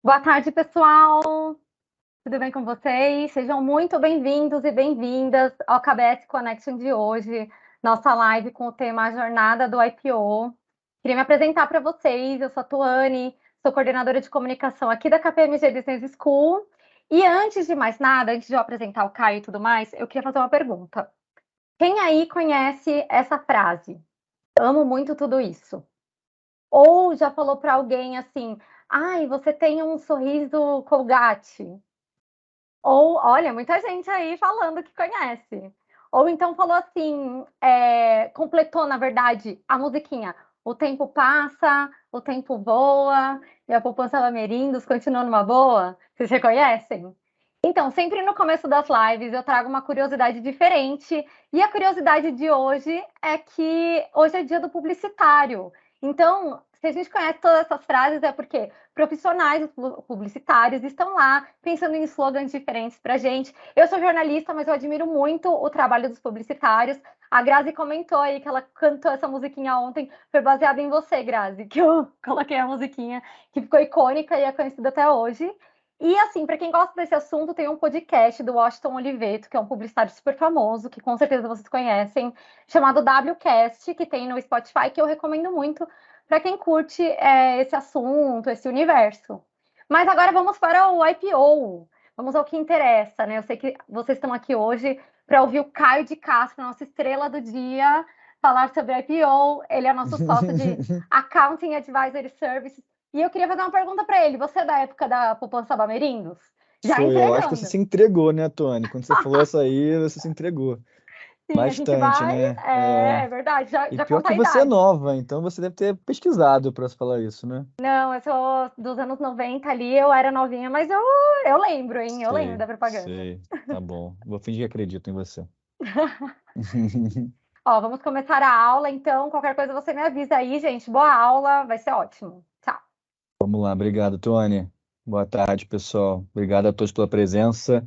Boa tarde, pessoal. Tudo bem com vocês? Sejam muito bem-vindos e bem-vindas ao KBS Connection de hoje, nossa live com o tema Jornada do IPO. Queria me apresentar para vocês. Eu sou a Tuane, sou coordenadora de comunicação aqui da KPMG Business School. E antes de mais nada, antes de eu apresentar o Caio e tudo mais, eu queria fazer uma pergunta. Quem aí conhece essa frase? Amo muito tudo isso. Ou já falou para alguém assim: ai, você tem um sorriso Colgate. Ou, olha, muita gente aí falando que conhece. Ou então falou assim, completou, na verdade, a musiquinha. O tempo passa, o tempo voa, e a poupança Lamerindos continua numa boa. Vocês reconhecem? Então, sempre no começo das lives eu trago uma curiosidade diferente. E a curiosidade de hoje é que hoje é dia do publicitário. Então, se a gente conhece todas essas frases, é porque profissionais publicitários estão lá pensando em slogans diferentes para a gente. Eu sou jornalista, mas eu admiro muito o trabalho dos publicitários. A Grazi comentou aí que ela cantou essa musiquinha ontem, foi baseada em você, Grazi, que eu coloquei a musiquinha, que ficou icônica e é conhecida até hoje. E assim, para quem gosta desse assunto, tem um podcast do Washington Oliveto, que é um publicitário super famoso, que com certeza vocês conhecem, chamado WCast, que tem no Spotify, que eu recomendo muito para quem curte esse assunto, esse universo. Mas agora vamos para o IPO. Vamos ao que interessa, né? Eu sei que vocês estão aqui hoje para ouvir o Caio de Castro, nossa estrela do dia, falar sobre IPO. Ele é nosso sócio de Accounting Advisory Services. E eu queria fazer uma pergunta para ele. Você é da época da poupança Bamerindos? Já Sou eu. Acho que você entregando. se entregou, né, Tony? Quando você falou essa aí, você se entregou. Sim, a gente Bastante, vai. né? É verdade, E já pior conta que a você é idade. nova, então você deve ter pesquisado para falar isso, né? Não, eu sou dos anos 90 ali, eu era novinha, mas eu lembro, hein? Eu lembro Sei, da propaganda. sei. Tá bom. Vou fingir que acredito em você. Ó, vamos começar a aula, então. Qualquer coisa você me avisa aí, gente. Boa aula, vai ser ótimo. Tchau. Vamos lá, obrigado, Tony. Boa tarde, pessoal. Obrigado a todos pela presença.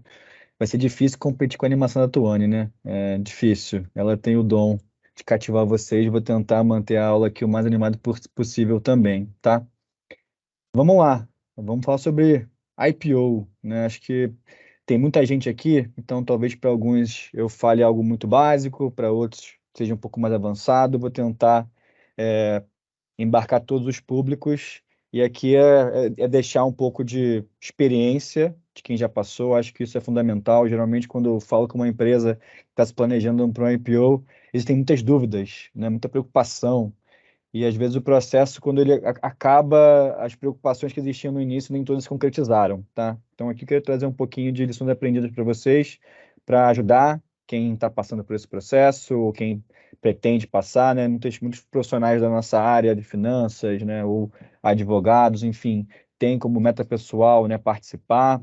Vai ser difícil competir com a animação da Tuane, né? É difícil. Ela tem o dom de cativar vocês. Vou tentar manter a aula aqui o mais animado possível também, tá? Vamos lá. Vamos falar sobre IPO, né? Acho que tem muita gente aqui, então talvez para alguns eu fale algo muito básico, para outros seja um pouco mais avançado. Vou tentar é, embarcar todos os públicos e aqui é deixar um pouco de experiência de quem já passou. Acho que isso é fundamental. Geralmente, quando eu falo com uma empresa que está se planejando para um IPO, existem muitas dúvidas, né? Muita preocupação. E às vezes o processo, quando ele acaba, as preocupações que existiam no início nem todas se concretizaram, tá? Então aqui eu quero trazer um pouquinho de lições aprendidas para vocês, para ajudar quem está passando por esse processo, ou quem pretende passar, né? Muitos profissionais da nossa área de finanças, né? Ou advogados, enfim, tem como meta pessoal, né? Participar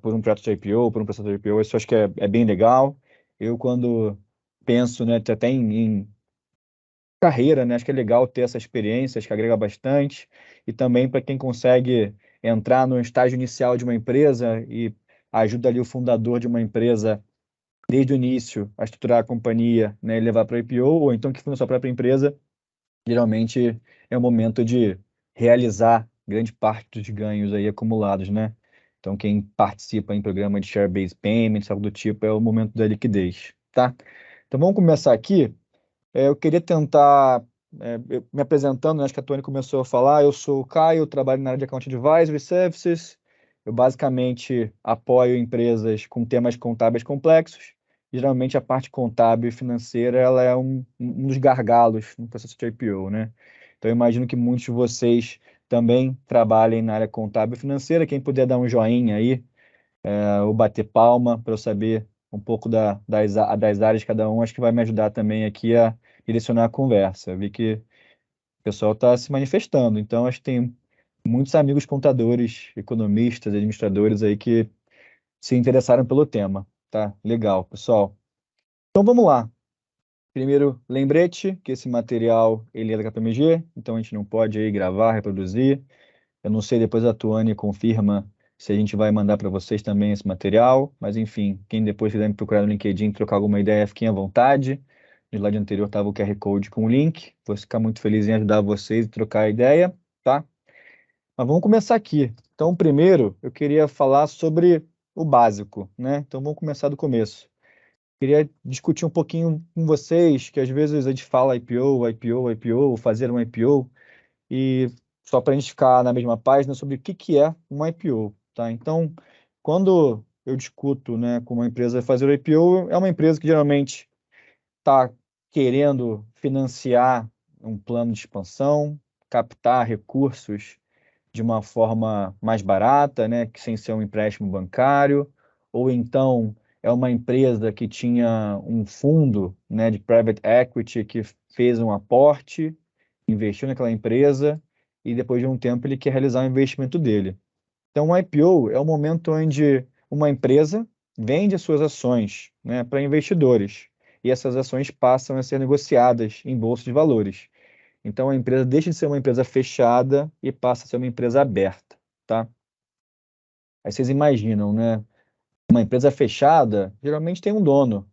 por um projeto de IPO, por um processo de IPO. Isso eu acho que é bem legal. Eu, quando penso, né, até em carreira, né? Acho que é legal ter essa experiência, acho que agrega bastante. E também para quem consegue entrar no estágio inicial de uma empresa e ajuda ali o fundador de uma empresa desde o início a estruturar a companhia, né, e levar para a IPO, ou então que funda sua própria empresa, geralmente é o momento de realizar grande parte dos ganhos aí acumulados, né? Então, quem participa em programa de share-based payments, algo do tipo, é o momento da liquidez, tá? Então, vamos começar aqui. Eu queria tentar, me apresentando, né, acho que a Tony começou a falar, eu sou o Caio, eu trabalho na área de Account Advisory Services, eu basicamente apoio empresas com temas contábeis complexos, geralmente a parte contábil e financeira, ela é um dos gargalos no processo de IPO, né? Então eu imagino que muitos de vocês também trabalhem na área contábil e financeira, quem puder dar um joinha aí, ou bater palma para eu saber um pouco das áreas de cada um, acho que vai me ajudar também aqui a direcionar a conversa. Eu vi que o pessoal está se manifestando, então acho que tem muitos amigos contadores, economistas, administradores aí que se interessaram pelo tema, tá? Legal, pessoal. Então vamos lá. Primeiro, lembrete que esse material ele é da KPMG, então a gente não pode aí gravar, reproduzir. Eu não sei, depois a Tuane confirma se a gente vai mandar para vocês também esse material, mas enfim, quem depois quiser me procurar no LinkedIn, trocar alguma ideia, fiquem à vontade. No slide anterior estava o QR Code com o link. Vou ficar muito feliz em ajudar vocês e trocar a ideia, tá? Mas vamos começar aqui. Então, primeiro, eu queria falar sobre o básico, né? Então, vamos começar do começo. Queria discutir um pouquinho com vocês, que às vezes a gente fala IPO, IPO, IPO, fazer um IPO, e só para a gente ficar na mesma página sobre o que é um IPO, tá? Então, quando eu discuto, né, com uma empresa fazer o IPO, é uma empresa que geralmente está querendo financiar um plano de expansão, captar recursos de uma forma mais barata, né, que sem ser um empréstimo bancário, ou então é uma empresa que tinha um fundo, né, de private equity que fez um aporte, investiu naquela empresa e depois de um tempo ele quer realizar o investimento dele. Então, o IPO é o momento onde uma empresa vende as suas ações, né, para investidores e essas ações passam a ser negociadas em bolsa de valores. Então, a empresa deixa de ser uma empresa fechada e passa a ser uma empresa aberta, tá? Aí vocês imaginam, né? Uma empresa fechada geralmente tem um dono.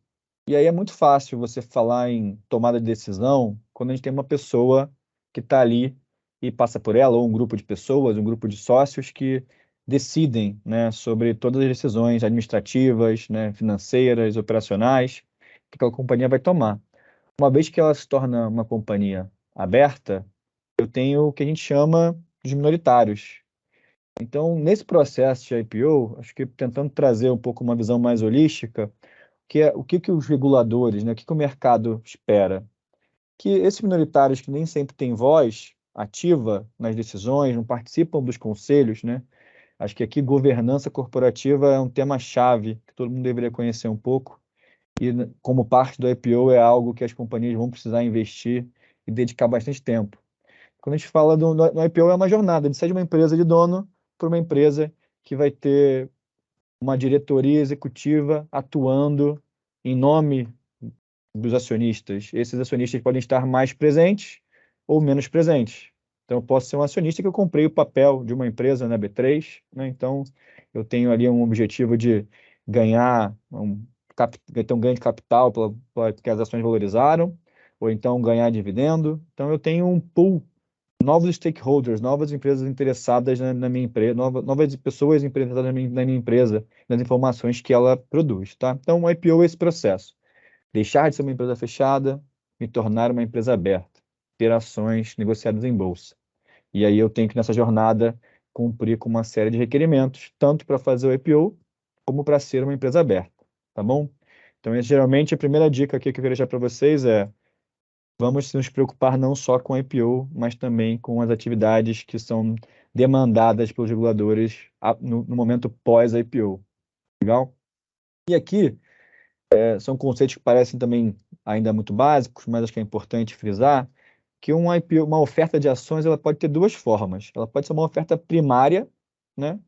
E aí é muito fácil você falar em tomada de decisão quando a gente tem uma pessoa que está ali e passa por ela, ou um grupo de pessoas, um grupo de sócios que decidem, né, sobre todas as decisões administrativas, né, financeiras, operacionais que aquela companhia vai tomar. Uma vez que ela se torna uma companhia aberta, eu tenho o que a gente chama de minoritários. Então, nesse processo de IPO, acho que tentando trazer um pouco uma visão mais holística, que é o que que os reguladores, né, o que que o mercado espera? Que esses minoritários que nem sempre têm voz ativa nas decisões, não participam dos conselhos, né? Acho que aqui governança corporativa é um tema-chave que todo mundo deveria conhecer um pouco. E como parte do IPO é algo que as companhias vão precisar investir e dedicar bastante tempo. Quando a gente fala do IPO, é uma jornada de sair de uma empresa de dono para uma empresa que vai ter uma diretoria executiva atuando em nome dos acionistas. Esses acionistas podem estar mais presentes ou menos presentes. Então, eu posso ser um acionista que eu comprei o papel de uma empresa na B3, né? Então, eu tenho ali um objetivo de ganhar ter um ganho de capital porque as ações valorizaram, ou então ganhar dividendo. Então, eu tenho um pool, novos stakeholders, novas empresas interessadas na minha empresa, novas pessoas interessadas na minha empresa, nas informações que ela produz, tá? Então, o IPO é esse processo. Deixar de ser uma empresa fechada, me tornar uma empresa aberta, ter ações negociadas em bolsa. E aí eu tenho que, nessa jornada, cumprir com uma série de requerimentos, tanto para fazer o IPO, como para ser uma empresa aberta, tá bom? Então, geralmente, a primeira dica aqui que eu queria deixar para vocês é: vamos nos preocupar não só com a IPO, mas também com as atividades que são demandadas pelos reguladores no momento pós-IPO. Legal? E aqui são conceitos que parecem também ainda muito básicos, mas acho que é importante frisar que um IPO, uma oferta de ações, ela pode ter duas formas. Ela pode ser uma oferta primária, né?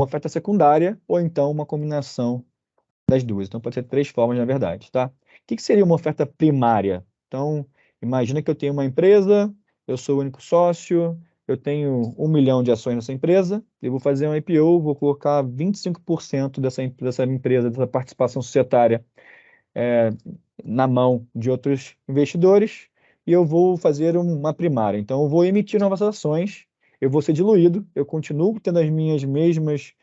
Uma oferta secundária, ou então uma combinação das duas. Então, pode ser três formas, na verdade, tá? O que que seria uma oferta primária? Então, imagina que eu tenho uma empresa, eu sou o único sócio, eu tenho 1 milhão de ações nessa empresa, eu vou fazer um IPO, vou colocar 25% dessa empresa, dessa participação societária, é, na mão de outros investidores, e eu vou fazer uma primária. Então, eu vou emitir novas ações, eu vou ser diluído, eu continuo tendo as minhas mesmas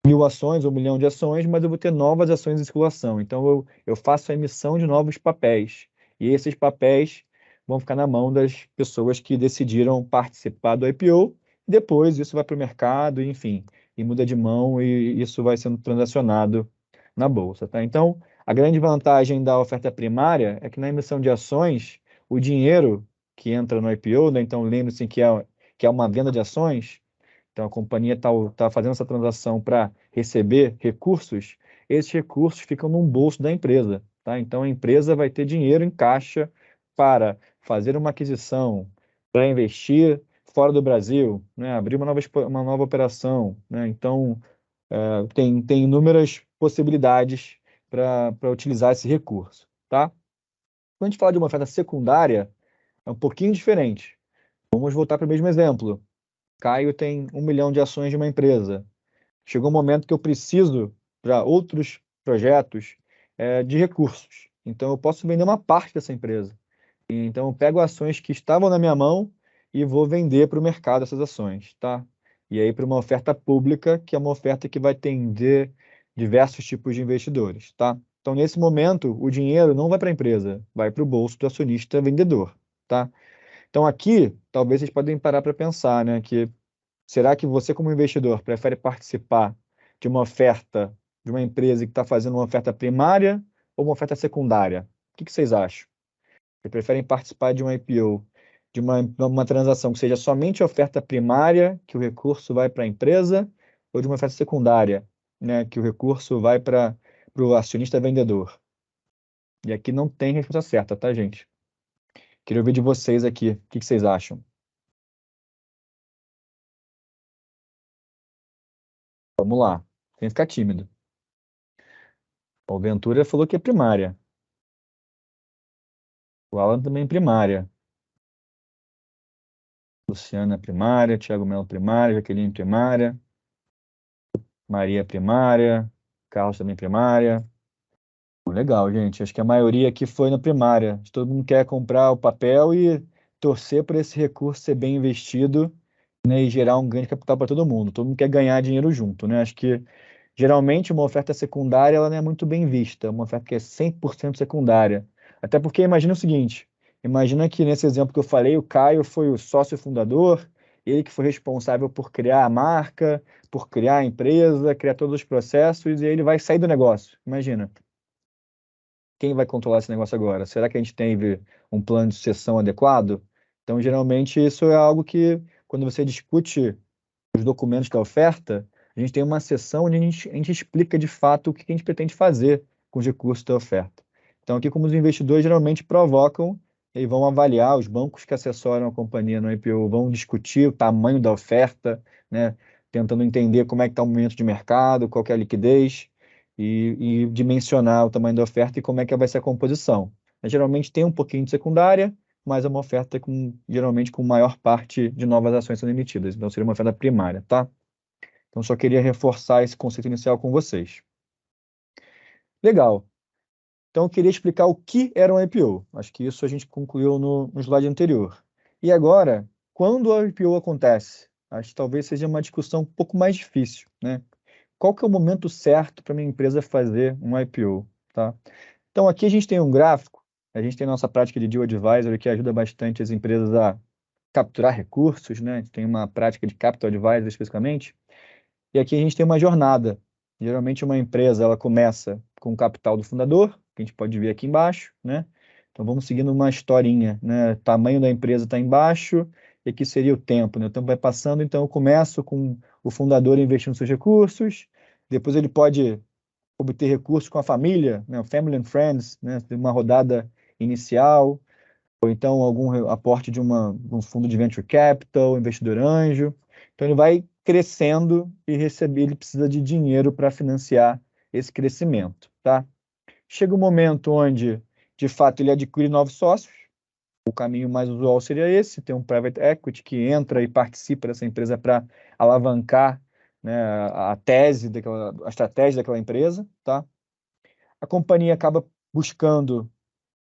1.000 ações ou 1 milhão de ações, mas eu vou ter novas ações em circulação. Então, eu faço a emissão de novos papéis. E esses papéis vão ficar na mão das pessoas que decidiram participar do IPO. Depois, isso vai para o mercado, enfim, e muda de mão e isso vai sendo transacionado na bolsa, tá? Então, a grande vantagem da oferta primária é que na emissão de ações, o dinheiro que entra no IPO, né? Então, lembre-se que é uma venda de ações. Então, a companhia está fazendo essa transação para receber recursos, esses recursos ficam no bolso da empresa, tá? Então, a empresa vai ter dinheiro em caixa para fazer uma aquisição, para investir fora do Brasil, né? Abrir uma nova operação, né? Então, tem inúmeras possibilidades para utilizar esse recurso, tá? Quando a gente fala de uma oferta secundária, é um pouquinho diferente. Vamos voltar para o mesmo exemplo. Caio tem 1 milhão de ações de uma empresa. Chegou um momento que eu preciso, para outros projetos, de recursos. Então, eu posso vender uma parte dessa empresa. Então, eu pego ações que estavam na minha mão e vou vender para o mercado essas ações, tá? E aí para uma oferta pública, que é uma oferta que vai atender diversos tipos de investidores, tá? Então, nesse momento, o dinheiro não vai para a empresa, vai para o bolso do acionista vendedor, tá? Então, aqui, talvez vocês podem parar para pensar, né, que será que você, como investidor, prefere participar de uma oferta de uma empresa que está fazendo uma oferta primária ou uma oferta secundária? O que vocês acham? Vocês preferem participar de um IPO, de uma transação que seja somente oferta primária, que o recurso vai para a empresa, ou de uma oferta secundária, né, que o recurso vai para o acionista vendedor? E aqui não tem resposta certa, tá, gente? Queria ouvir de vocês aqui. O que vocês acham? Vamos lá. Sem ficar tímido. O Ventura falou que é primária. O Alan também é primária. Luciana é primária. Thiago Melo primária. Jaqueline primária. Maria primária. Carlos também primária. Legal, gente. Acho que a maioria aqui foi na primária. Todo mundo quer comprar o papel e torcer para esse recurso ser bem investido, né, e gerar um ganho de capital para todo mundo. Todo mundo quer ganhar dinheiro junto, né? Acho que geralmente uma oferta secundária ela não é muito bem vista, uma oferta que é 100% secundária. Até porque imagina o seguinte, imagina que nesse exemplo que eu falei, o Caio foi o sócio fundador, ele que foi responsável por criar a marca, por criar a empresa, criar todos os processos, e ele vai sair do negócio. Imagina. Quem vai controlar esse negócio agora? Será que a gente teve um plano de sucessão adequado? Então, geralmente, isso é algo que, quando você discute os documentos da oferta, a gente tem uma sessão onde a gente explica de fato o que a gente pretende fazer com os recursos da oferta. Então, aqui, como os investidores geralmente provocam e vão avaliar, os bancos que assessoram a companhia no IPO vão discutir o tamanho da oferta, né, tentando entender como é que está o momento de mercado, qual que é a liquidez e dimensionar o tamanho da oferta e como é que vai ser a composição. Geralmente tem um pouquinho de secundária, mas é uma oferta geralmente com maior parte de novas ações sendo emitidas. Então, seria uma oferta primária, tá? Então, só queria reforçar esse conceito inicial com vocês. Legal. Então, eu queria explicar o que era um IPO. Acho que isso a gente concluiu no slide anterior. E agora, quando o IPO acontece? Acho que talvez seja uma discussão um pouco mais difícil, né? Qual que é o momento certo para minha empresa fazer um IPO, tá? Então, aqui a gente tem um gráfico, a gente tem nossa prática de Deal Advisory que ajuda bastante as empresas a capturar recursos, né? A gente tem uma prática de Capital Advisory especificamente, e aqui a gente tem uma jornada. Geralmente uma empresa, ela começa com o capital do fundador, que a gente pode ver aqui embaixo, né? Então vamos seguindo uma historinha, né? O tamanho da empresa está embaixo, e aqui seria o tempo, né? O tempo vai passando, então eu começo com o fundador investindo seus recursos, depois ele pode obter recursos com a família, né? Family and Friends, né? Uma rodada inicial, ou então algum aporte de um fundo de venture capital, investidor anjo. Então ele vai crescendo e ele precisa de dinheiro para financiar esse crescimento, tá? Chega um momento onde, de fato, ele adquire novos sócios. O caminho mais usual seria esse, ter um private equity que entra e participa dessa empresa para alavancar, né, a tese a estratégia daquela empresa, tá? A companhia acaba buscando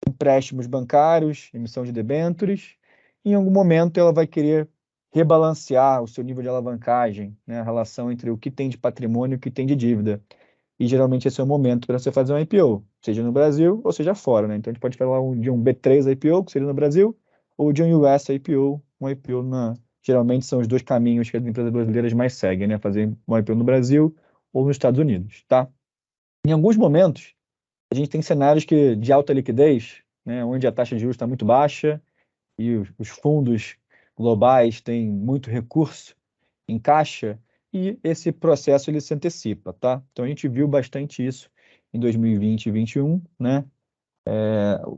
empréstimos bancários, emissão de debêntures, e em algum momento ela vai querer rebalancear o seu nível de alavancagem, né, a relação entre o que tem de patrimônio e o que tem de dívida. E geralmente esse é o momento para você fazer um IPO, seja no Brasil ou seja fora, né? Então a gente pode falar de um B3 IPO, que seria no Brasil, ou de um US IPO, um IPO geralmente são os dois caminhos que as empresas brasileiras mais seguem, né? Fazer um IPO no Brasil ou nos Estados Unidos, tá? Em alguns momentos, a gente tem cenários de alta liquidez, né, onde a taxa de juros está muito baixa e os fundos globais têm muito recurso em caixa e esse processo ele se antecipa, tá? Então a gente viu bastante isso em 2020 e 2021, né?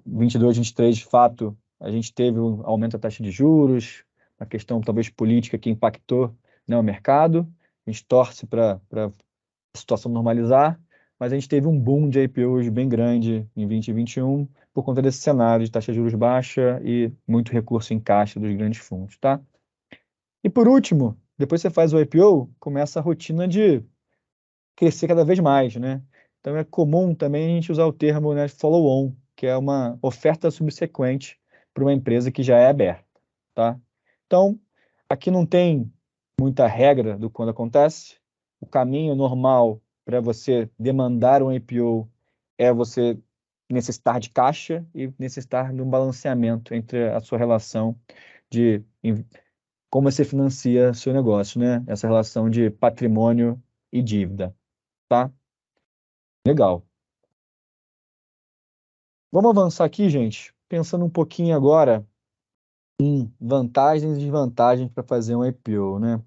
22, 23, de fato, a gente teve um aumento da taxa de juros, uma questão talvez política que impactou, né, o mercado. A gente torce para a situação normalizar, mas a gente teve um boom de IPOs bem grande em 2021 por conta desse cenário de taxa de juros baixa e muito recurso em caixa dos grandes fundos, tá? E por último, depois que você faz o IPO, começa a rotina de crescer cada vez mais, né? Então é comum também a gente usar o termo, né, follow-on, que é uma oferta subsequente para uma empresa que já é aberta, tá? Então, aqui não tem muita regra do quando acontece. O caminho normal para você demandar um IPO é você necessitar de caixa e necessitar de um balanceamento entre a sua relação de como você financia seu negócio, né? Essa relação de patrimônio e dívida, tá? Legal. Vamos avançar aqui, gente, pensando um pouquinho agora em vantagens e desvantagens para fazer um IPO, né?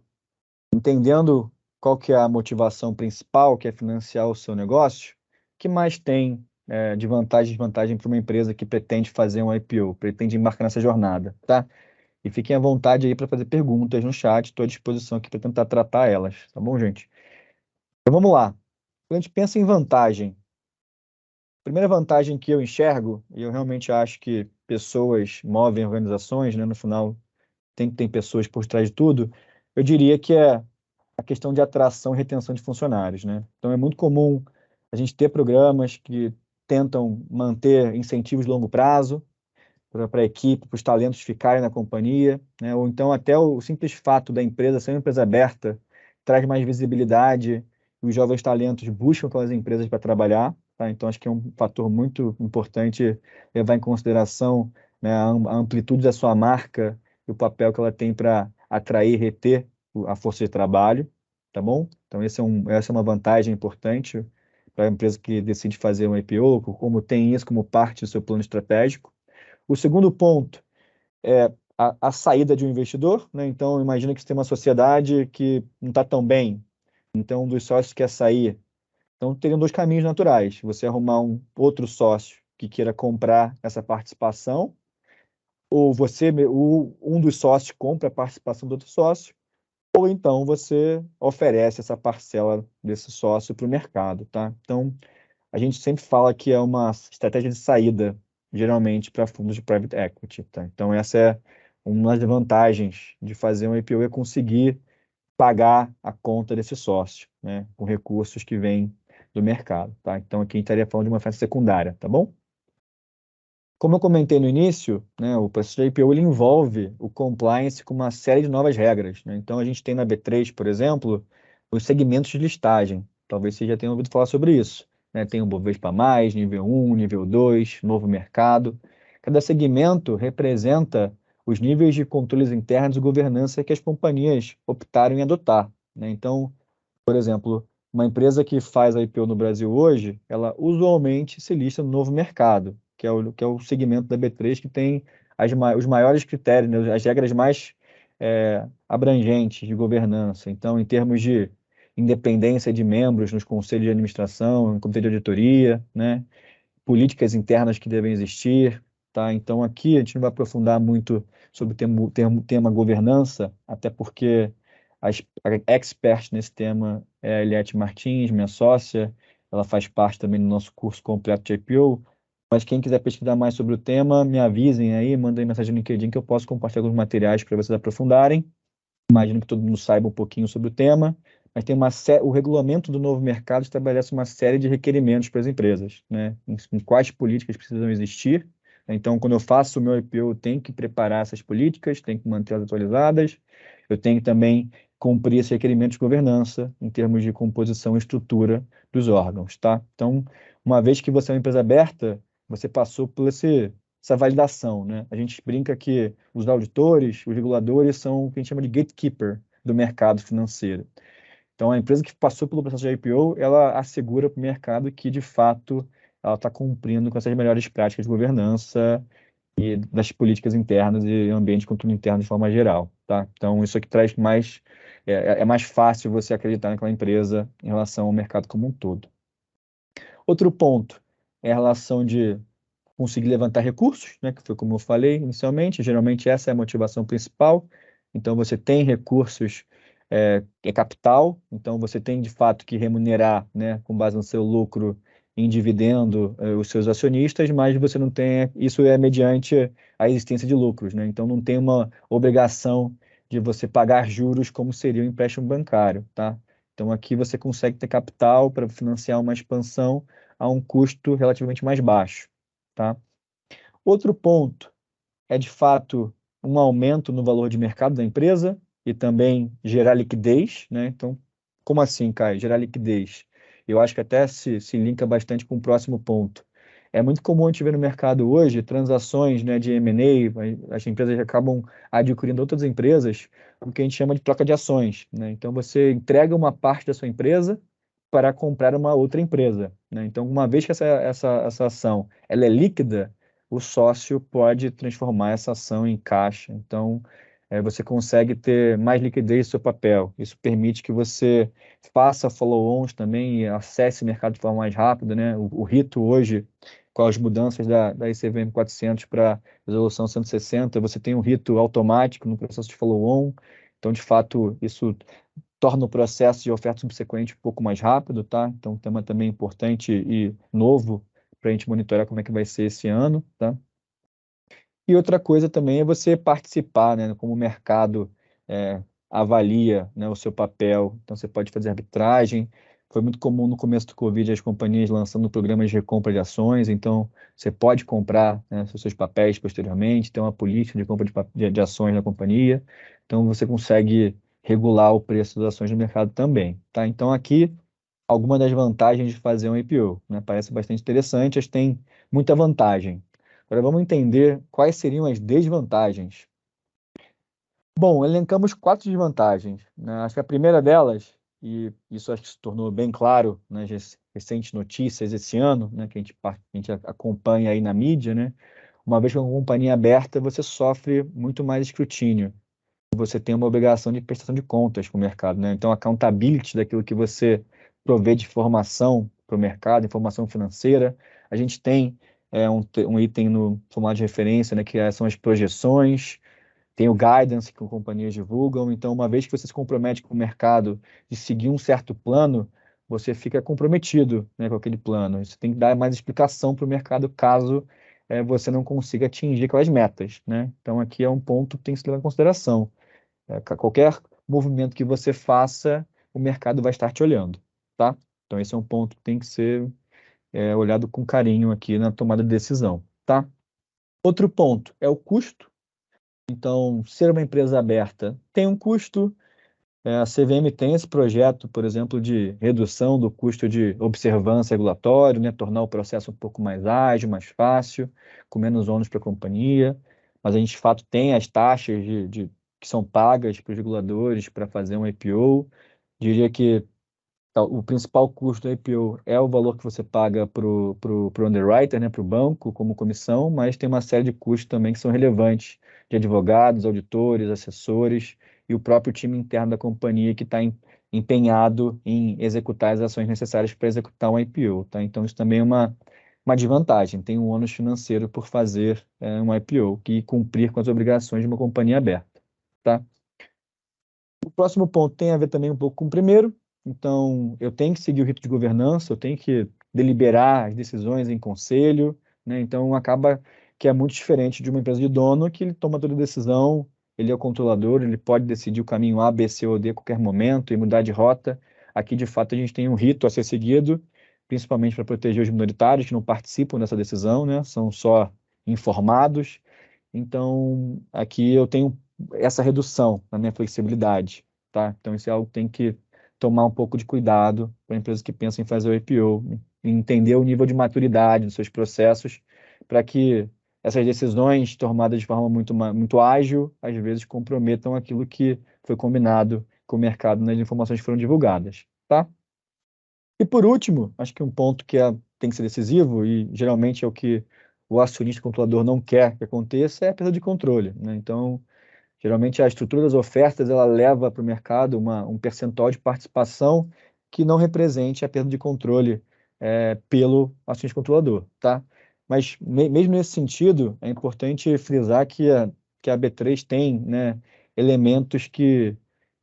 Entendendo qual que é a motivação principal, que é financiar o seu negócio, o que mais tem de vantagem e desvantagem para uma empresa que pretende fazer um IPO, pretende embarcar nessa jornada, tá? E fiquem à vontade aí para fazer perguntas no chat, estou à disposição aqui para tentar tratar elas, tá bom, gente? Então vamos lá. Quando a gente pensa em vantagem, a primeira vantagem que eu enxergo, e eu realmente acho que pessoas movem organizações, né? No final tem pessoas por trás de tudo, eu diria que é a questão de atração e retenção de funcionários, né? Então é muito comum a gente ter programas que tentam manter incentivos de longo prazo para a equipe, para os talentos ficarem na companhia, né? Ou então até o simples fato da empresa ser uma empresa aberta traz mais visibilidade e os jovens talentos buscam aquelas empresas para trabalhar, tá? Então acho que é um fator muito importante levar em consideração, né, a amplitude da sua marca e o papel que ela tem para atrair e reter a força de trabalho, tá bom? Então essa é uma vantagem importante para a empresa que decide fazer um IPO, como tem isso como parte do seu plano estratégico. O segundo ponto é a saída de um investidor, né? Então, imagina que você tem uma sociedade que não está tão bem, então um dos sócios quer sair. Então, teriam dois caminhos naturais: você arrumar um outro sócio que queira comprar essa participação, ou um dos sócios compra a participação do outro sócio, ou então você oferece essa parcela desse sócio para o mercado, tá? Então, a gente sempre fala que é uma estratégia de saída, geralmente para fundos de private equity, tá? Então, essa é uma das vantagens de fazer um IPO, é conseguir pagar a conta desse sócio, né? Com recursos que vêm do mercado, tá? Então, aqui a gente estaria falando de uma oferta secundária, tá bom? Como eu comentei no início, né, o processo de IPO ele envolve o compliance com uma série de novas regras, né? Então, a gente tem na B3, por exemplo, os segmentos de listagem. Talvez você já tenha ouvido falar sobre isso, né? Tem o Bovespa+, nível 1, nível 2, novo mercado. Cada segmento representa os níveis de controles internos e governança que as companhias optaram em adotar, né? Então, por exemplo, uma empresa que faz a IPO no Brasil hoje, ela usualmente se lista no novo mercado, que é o segmento da B3 que tem os maiores critérios, né, as regras mais abrangentes de governança. Então, em termos de independência de membros nos conselhos de administração, no comitê de auditoria, né, políticas internas que devem existir, tá? Então, aqui a gente não vai aprofundar muito sobre o tema governança, até porque a expert nesse tema é a Eliette Martins, minha sócia, ela faz parte também do nosso curso completo de IPO, mas quem quiser pesquisar mais sobre o tema, me avisem aí, mandem mensagem no LinkedIn que eu posso compartilhar alguns materiais para vocês aprofundarem. Imagino que todo mundo saiba um pouquinho sobre o tema, mas tem o regulamento do novo mercado estabelece uma série de requerimentos para as empresas, né? Em quais políticas precisam existir. Então, quando eu faço o meu IPO, eu tenho que preparar essas políticas, tenho que mantê-las atualizadas, eu tenho que também cumprir esses requerimentos de governança em termos de composição e estrutura dos órgãos, tá? Então, uma vez que você é uma empresa aberta, você passou por essa validação, né? A gente brinca que os auditores, os reguladores são o que a gente chama de gatekeeper do mercado financeiro. Então, a empresa que passou pelo processo de IPO, ela assegura para o mercado que, de fato, ela está cumprindo com essas melhores práticas de governança e das políticas internas e ambiente de controle interno de forma geral, tá? Então, isso aqui traz mais, é mais fácil você acreditar naquela empresa em relação ao mercado como um todo. Outro ponto é a relação de conseguir levantar recursos, né, que foi como eu falei inicialmente, geralmente essa é a motivação principal. Então, você tem recursos, capital, então você tem de fato que remunerar, né, com base no seu lucro em dividendo, os seus acionistas, mas você não tem, isso é mediante a existência de lucros, né? Então, não tem uma obrigação de você pagar juros como seria um empréstimo bancário, tá? Então, aqui você consegue ter capital para financiar uma expansão a um custo relativamente mais baixo, tá? Outro ponto é, de fato, um aumento no valor de mercado da empresa, e também gerar liquidez, né? Então, como assim, Caio? Gerar liquidez. Eu acho que até se linka bastante com o próximo ponto. É muito comum a gente ver no mercado hoje transações, né, de M&A, as empresas acabam adquirindo outras empresas, o que a gente chama de troca de ações, né? Então, você entrega uma parte da sua empresa para comprar uma outra empresa, né? Então, uma vez que essa ação ela é líquida, o sócio pode transformar essa ação em caixa. Então, você consegue ter mais liquidez no seu papel. Isso permite que você faça follow-ons também e acesse o mercado de forma mais rápida, né? O rito hoje, com as mudanças da ICVM 400 para a resolução 160, você tem um rito automático no processo de follow-on. Então, de fato, isso torna o processo de oferta subsequente um pouco mais rápido, tá? Então, um tema também importante e novo para a gente monitorar como é que vai ser esse ano, tá? E outra coisa também é você participar, né? Como o mercado avalia, né, o seu papel. Então, você pode fazer arbitragem. Foi muito comum no começo do Covid as companhias lançando programas de recompra de ações. Então, você pode comprar, né, os seus papéis posteriormente, tem uma política de compra de ações na companhia. Então, você consegue regular o preço das ações no mercado também, tá? Então, aqui, algumas das vantagens de fazer um IPO, né? Parece bastante interessante, mas tem muita vantagem. Agora vamos entender quais seriam as desvantagens. Bom, elencamos 4 desvantagens, né? Acho que a primeira delas, e isso acho que se tornou bem claro nas recentes notícias esse ano, né, que a gente acompanha aí na mídia, né? Uma vez que é uma companhia aberta, você sofre muito mais escrutínio. Você tem uma obrigação de prestação de contas com o mercado, né? Então, a accountability daquilo que você provê de informação para o mercado, informação financeira. A gente tem um item no formato de referência, né, que são as projeções, tem o guidance que as companhias divulgam. Então, uma vez que você se compromete com o mercado de seguir um certo plano, você fica comprometido, né, com aquele plano. Você tem que dar mais explicação para o mercado caso você não consiga atingir aquelas metas, né? Então, aqui é um ponto que tem que se levar em consideração. Qualquer movimento que você faça, o mercado vai estar te olhando, tá? Então, esse é um ponto que tem que ser olhado com carinho aqui na tomada de decisão, tá? Outro ponto é o custo. Então, ser uma empresa aberta tem um custo. A CVM tem esse projeto, por exemplo, de redução do custo de observância regulatório, né? Tornar o processo um pouco mais ágil, mais fácil, com menos ônus para a companhia. Mas a gente, de fato, tem as taxas que são pagas para os reguladores para fazer um IPO. Diria que o principal custo do IPO é o valor que você paga para o underwriter, né, para o banco, como comissão, mas tem uma série de custos também que são relevantes, de advogados, auditores, assessores e o próprio time interno da companhia que está empenhado em executar as ações necessárias para executar um IPO, tá? Então, isso também é uma desvantagem, tem um ônus financeiro por fazer um IPO, que cumprir com as obrigações de uma companhia aberta, tá? O próximo ponto tem a ver também um pouco com o primeiro. Então, eu tenho que seguir o rito de governança, eu tenho que deliberar as decisões em conselho, né? Então, acaba que é muito diferente de uma empresa de dono que ele toma toda a decisão, ele é o controlador, ele pode decidir o caminho A, B, C ou D a qualquer momento e mudar de rota. Aqui, de fato, a gente tem um rito a ser seguido, principalmente para proteger os minoritários que não participam dessa decisão, né? São só informados. Então, aqui eu tenho essa redução na minha flexibilidade, tá? Então, isso é algo que tem que tomar um pouco de cuidado para empresas que pensam em fazer o IPO, e entender o nível de maturidade dos seus processos, para que essas decisões tomadas de forma muito ágil, às vezes comprometam aquilo que foi combinado com o mercado nas informações que foram divulgadas, tá? E por último, acho que um ponto que tem que ser decisivo, e geralmente é o que o acionista controlador não quer que aconteça, é a perda de controle, né? Então, geralmente a estrutura das ofertas ela leva para o mercado um percentual de participação que não represente a perda de controle pelo acionista controlador, tá? Mas mesmo nesse sentido, é importante frisar que a B3 tem, né, elementos que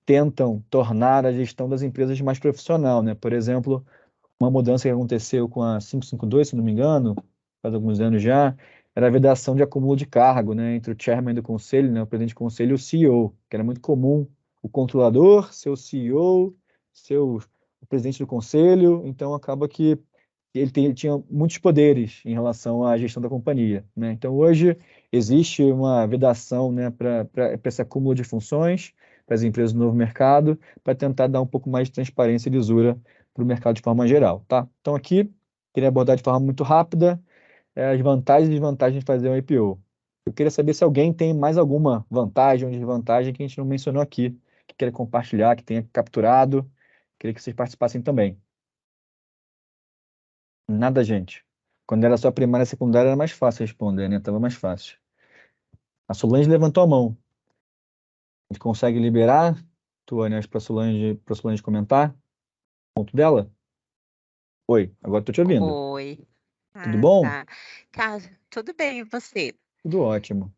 tentam tornar a gestão das empresas mais profissional, né? Por exemplo, uma mudança que aconteceu com a 552, se não me engano, faz alguns anos já, era a vedação de acúmulo de cargo, né, entre o chairman do conselho, né, o presidente do conselho e o CEO, que era muito comum o controlador ser o CEO, ser o presidente do conselho, então acaba que ele tinha muitos poderes em relação à gestão da companhia, né? Então hoje existe uma vedação, né, para esse acúmulo de funções, para as empresas do novo mercado, para tentar dar um pouco mais de transparência e lisura para o mercado de forma geral, tá? Então aqui, queria abordar de forma muito rápida as vantagens e desvantagens de fazer um IPO. Eu queria saber se alguém tem mais alguma vantagem ou desvantagem que a gente não mencionou aqui, que queira compartilhar, que tenha capturado. Queria que vocês participassem também. Nada, gente. Quando era só primária e secundária era mais fácil responder, né? Tava mais fácil. A Solange levantou a mão. A gente consegue liberar, Tuane, acho para Solange comentar? Ponto dela? Oi, agora estou te ouvindo. Oi. Tudo Ah, bom? tá. Cara, tudo bem, e você? Tudo ótimo.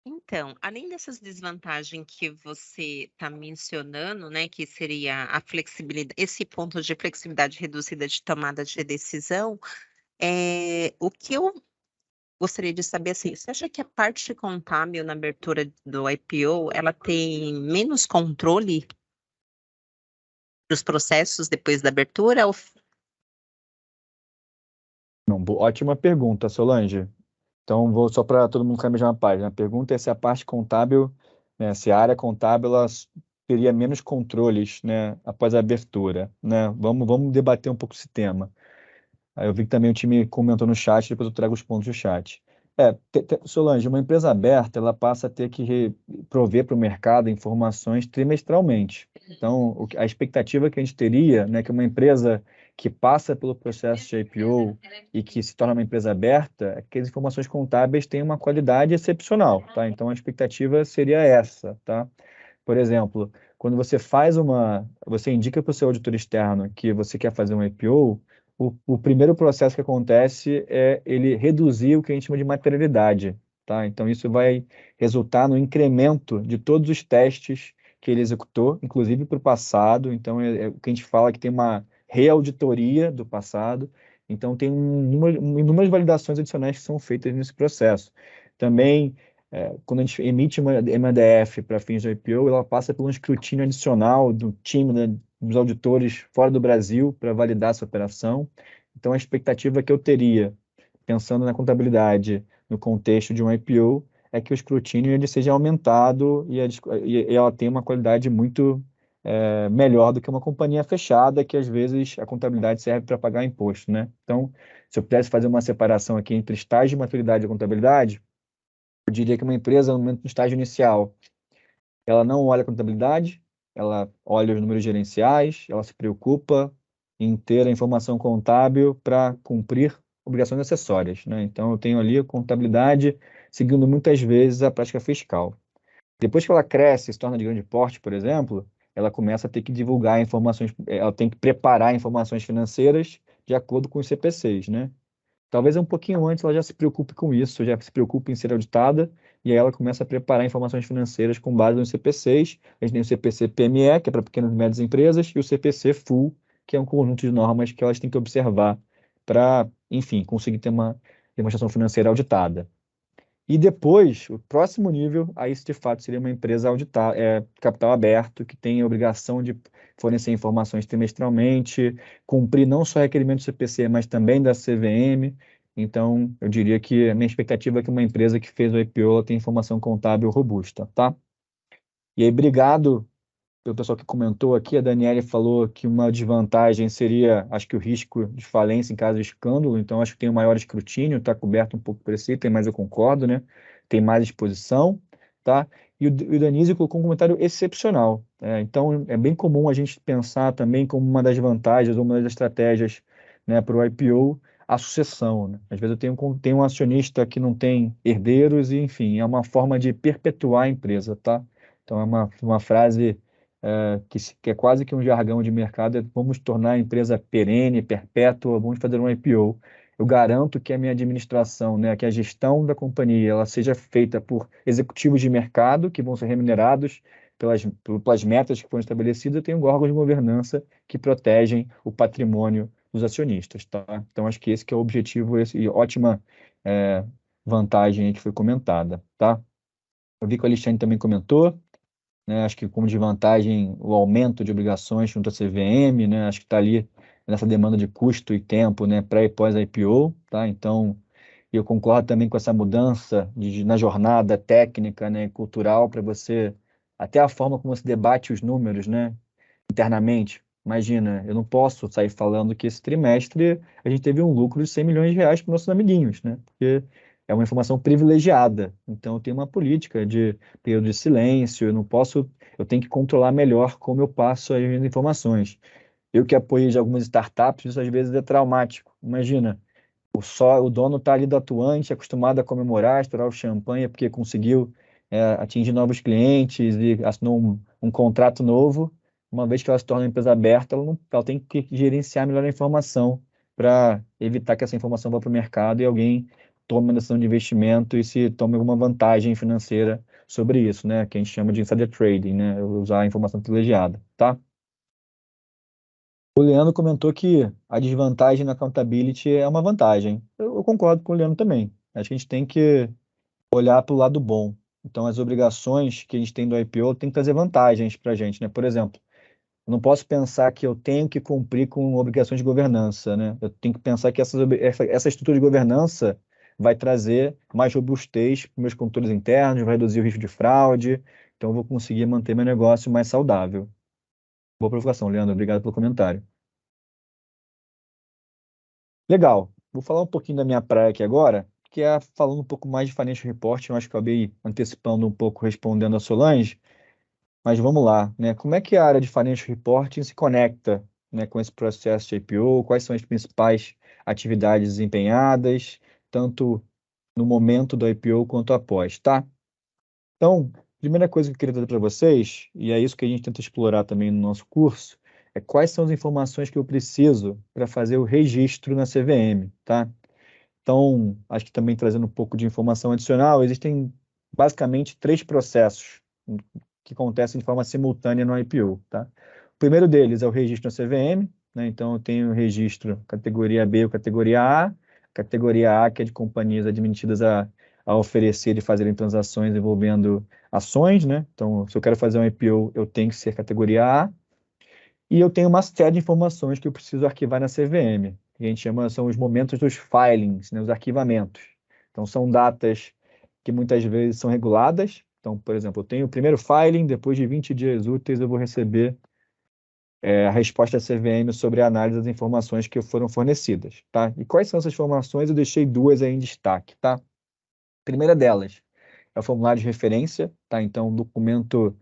Então, além dessas desvantagens que você está mencionando, né, que seria a flexibilidade, esse ponto de flexibilidade reduzida de tomada de decisão, o que eu gostaria de saber, assim, você acha que a parte contábil na abertura do IPO, ela tem menos controle dos processos depois da abertura? Não, ótima pergunta, Solange. Então, vou só para todo mundo ficar na mesma página. A pergunta é se a parte contábil, né, se a área contábil ela teria menos controles, né, após a abertura, né? Vamos debater um pouco esse tema. Aí eu vi que também o time comentou no chat, depois eu trago os pontos do chat. Solange, uma empresa aberta, ela passa a ter que prover para o mercado informações trimestralmente. Então, a expectativa que a gente teria, né, que uma empresa que passa pelo processo de IPO e que se torna uma empresa aberta, é que as informações contábeis têm uma qualidade excepcional, tá? Então, a expectativa seria essa, tá? Por exemplo, quando você indica para o seu auditor externo que você quer fazer um IPO, o primeiro processo que acontece é ele reduzir o que a gente chama de materialidade, tá? Então, isso vai resultar no incremento de todos os testes que ele executou, inclusive para o passado. Então, é o que a gente fala que tem uma reauditoria do passado. Então, tem inúmeras validações adicionais que são feitas nesse processo. Também, quando a gente emite uma MDF para fins de IPO, ela passa por um escrutínio adicional do time, né, dos auditores fora do Brasil para validar essa operação. Então, a expectativa que eu teria, pensando na contabilidade no contexto de um IPO, é que o escrutínio ele seja aumentado e ela tenha uma qualidade muito melhor do que uma companhia fechada, que às vezes a contabilidade serve para pagar imposto, né? Então, se eu pudesse fazer uma separação aqui entre estágio de maturidade e contabilidade, eu diria que uma empresa, no momento do estágio inicial, ela não olha a contabilidade, ela olha os números gerenciais, ela se preocupa em ter a informação contábil para cumprir obrigações acessórias, né? Então, eu tenho ali a contabilidade seguindo muitas vezes a prática fiscal. Depois que ela cresce, se torna de grande porte, por exemplo, ela começa a ter que divulgar informações, ela tem que preparar informações financeiras de acordo com os CPCs, né? Talvez um pouquinho antes ela já se preocupe com isso, já se preocupe em ser auditada, e aí ela começa a preparar informações financeiras com base nos CPCs. A gente tem o CPC PME, que é para pequenas e médias empresas, e o CPC Full, que é um conjunto de normas que elas têm que observar para, enfim, conseguir ter uma demonstração financeira auditada. E depois, o próximo nível, aí isso de fato seria uma empresa auditada, capital aberto, que tem a obrigação de fornecer informações trimestralmente, cumprir não só requerimentos do CPC, mas também da CVM. Então, eu diria que a minha expectativa é que uma empresa que fez o IPO ela tenha informação contábil robusta, tá? E aí, obrigado pelo pessoal que comentou aqui. A Daniele falou que uma desvantagem seria, acho que o risco de falência em caso de escândalo, então acho que tem um maior escrutínio, está coberto um pouco por esse item, mas eu concordo, né? Tem mais exposição, tá? E o Danise colocou um comentário excepcional. Então, é bem comum a gente pensar também como uma das vantagens, ou uma das estratégias, né, para o IPO, a sucessão, né? Às vezes eu tenho um acionista que não tem herdeiros, e enfim, é uma forma de perpetuar a empresa, tá? Então, é uma frase que é quase que um jargão de mercado, vamos tornar a empresa perene, perpétua, vamos fazer um IPO. Eu garanto que a minha administração, né, que a gestão da companhia, ela seja feita por executivos de mercado que vão ser remunerados pelas metas que foram estabelecidas, e tem órgãos de governança que protegem o patrimônio dos acionistas, tá? Então, acho que esse que é o objetivo, e ótima é, vantagem aí que foi comentada, tá? Eu vi que o Alexandre também comentou, né? Acho que como desvantagem o aumento de obrigações junto à CVM, né? Acho que está ali nessa demanda de custo e tempo, né? Pré e pós IPO, tá? Então, eu concordo também com essa mudança na jornada técnica, né? Cultural para você até a forma como se debate os números, né, internamente. Imagina, eu não posso sair falando que esse trimestre a gente teve um lucro de 100 milhões de reais para nossos amiguinhos, né? Porque é uma informação privilegiada. Então, eu tenho uma política de período de silêncio, eu não posso, eu tenho que controlar melhor como eu passo as minhas informações. Eu que apoiei de algumas startups, isso às vezes é traumático. Imagina, o dono está ali do atuante, acostumado a comemorar, estourar o champanhe porque conseguiu atingir novos clientes e assinou um contrato novo. Uma vez que ela se torna uma empresa aberta, ela tem que gerenciar melhor a informação para evitar que essa informação vá para o mercado e alguém tome uma decisão de investimento e se tome alguma vantagem financeira sobre isso, né? Que a gente chama de insider trading, né? Usar a informação privilegiada, tá? O Leandro comentou que a desvantagem na accountability é uma vantagem. Eu concordo com o Leandro também. Acho que a gente tem que olhar para o lado bom. Então, as obrigações que a gente tem do IPO tem que trazer vantagens para a gente, né? Por exemplo, eu não posso pensar que eu tenho que cumprir com obrigações de governança, né? Eu tenho que pensar que essa estrutura de governança vai trazer mais robustez para meus controles internos, vai reduzir o risco de fraude, então eu vou conseguir manter meu negócio mais saudável. Boa provocação, Leandro. Obrigado pelo comentário. Legal. Vou falar um pouquinho da minha praia aqui agora, que é falando um pouco mais de Financial Reporting. Eu acho que eu acabei antecipando um pouco, respondendo a Solange, mas vamos lá, né? Como é que a área de Financial Reporting se conecta, né, com esse processo de IPO? Quais são as principais atividades desempenhadas, tanto no momento do IPO quanto após, tá? Então, a primeira coisa que eu queria trazer para vocês, e é isso que a gente tenta explorar também no nosso curso, é quais são as informações que eu preciso para fazer o registro na CVM, tá? Então, acho que também trazendo um pouco de informação adicional, existem basicamente 3 processos que acontecem de forma simultânea no IPO, tá? O primeiro deles é o registro na CVM, né? Então, eu tenho o registro categoria B ou categoria A. Categoria A, que é de companhias admitidas a oferecer e fazerem transações envolvendo ações, né? Então, se eu quero fazer um IPO, eu tenho que ser categoria A. E eu tenho uma série de informações que eu preciso arquivar na CVM. Que a gente chama, são os momentos dos filings, né, os arquivamentos. Então, são datas que muitas vezes são reguladas. Então, por exemplo, eu tenho o primeiro filing, depois de 20 dias úteis eu vou receber a resposta da CVM sobre a análise das informações que foram fornecidas, tá? E quais são essas informações? Eu deixei 2 aí em destaque, tá? A primeira delas é o formulário de referência, tá? Então, um documento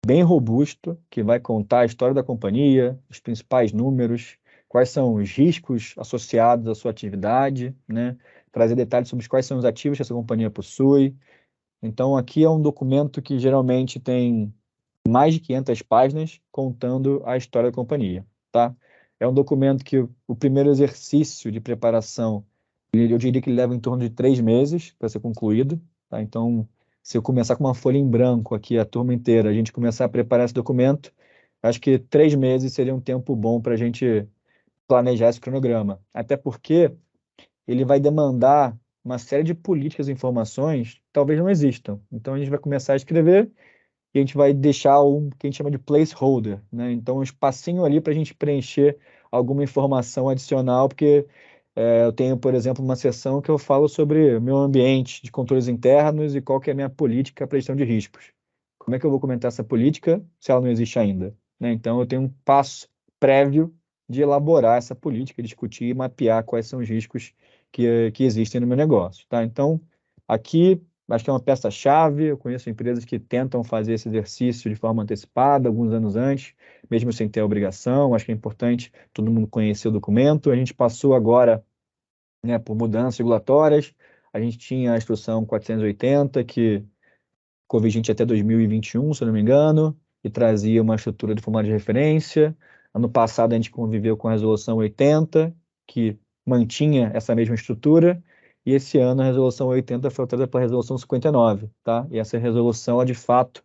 bem robusto, que vai contar a história da companhia, os principais números, quais são os riscos associados à sua atividade, né? Trazer detalhes sobre quais são os ativos que essa companhia possui. Então, aqui é um documento que geralmente tem mais de 500 páginas contando a história da companhia, tá? É um documento que o primeiro exercício de preparação, eu diria que ele leva em torno de 3 meses para ser concluído, tá? Então, se eu começar com uma folha em branco aqui, a turma inteira, a gente começar a preparar esse documento, acho que 3 meses seria um tempo bom para a gente planejar esse cronograma. Até porque ele vai demandar uma série de políticas e informações que talvez não existam. Então, a gente vai começar a escrever e a gente vai deixar um que a gente chama de placeholder, né? Então, um espacinho ali para a gente preencher alguma informação adicional, porque eu tenho, por exemplo, uma seção que eu falo sobre o meu ambiente de controles internos e qual que é a minha política para gestão de riscos. Como é que eu vou comentar essa política se ela não existe ainda, né? Então, eu tenho um passo prévio de elaborar essa política, discutir e mapear quais são os riscos que existem no meu negócio, tá? Então, aqui acho que é uma peça-chave. Eu conheço empresas que tentam fazer esse exercício de forma antecipada, alguns anos antes, mesmo sem ter a obrigação. Acho que é importante todo mundo conhecer o documento. A gente passou agora, né, por mudanças regulatórias. A gente tinha a instrução 480, que ficou vigente até 2021, se eu não me engano, e trazia uma estrutura de formulário de referência. Ano passado, a gente conviveu com a resolução 80, que mantinha essa mesma estrutura, e esse ano a resolução 80 foi alterada pela resolução 59, tá? E essa resolução, ela, de fato,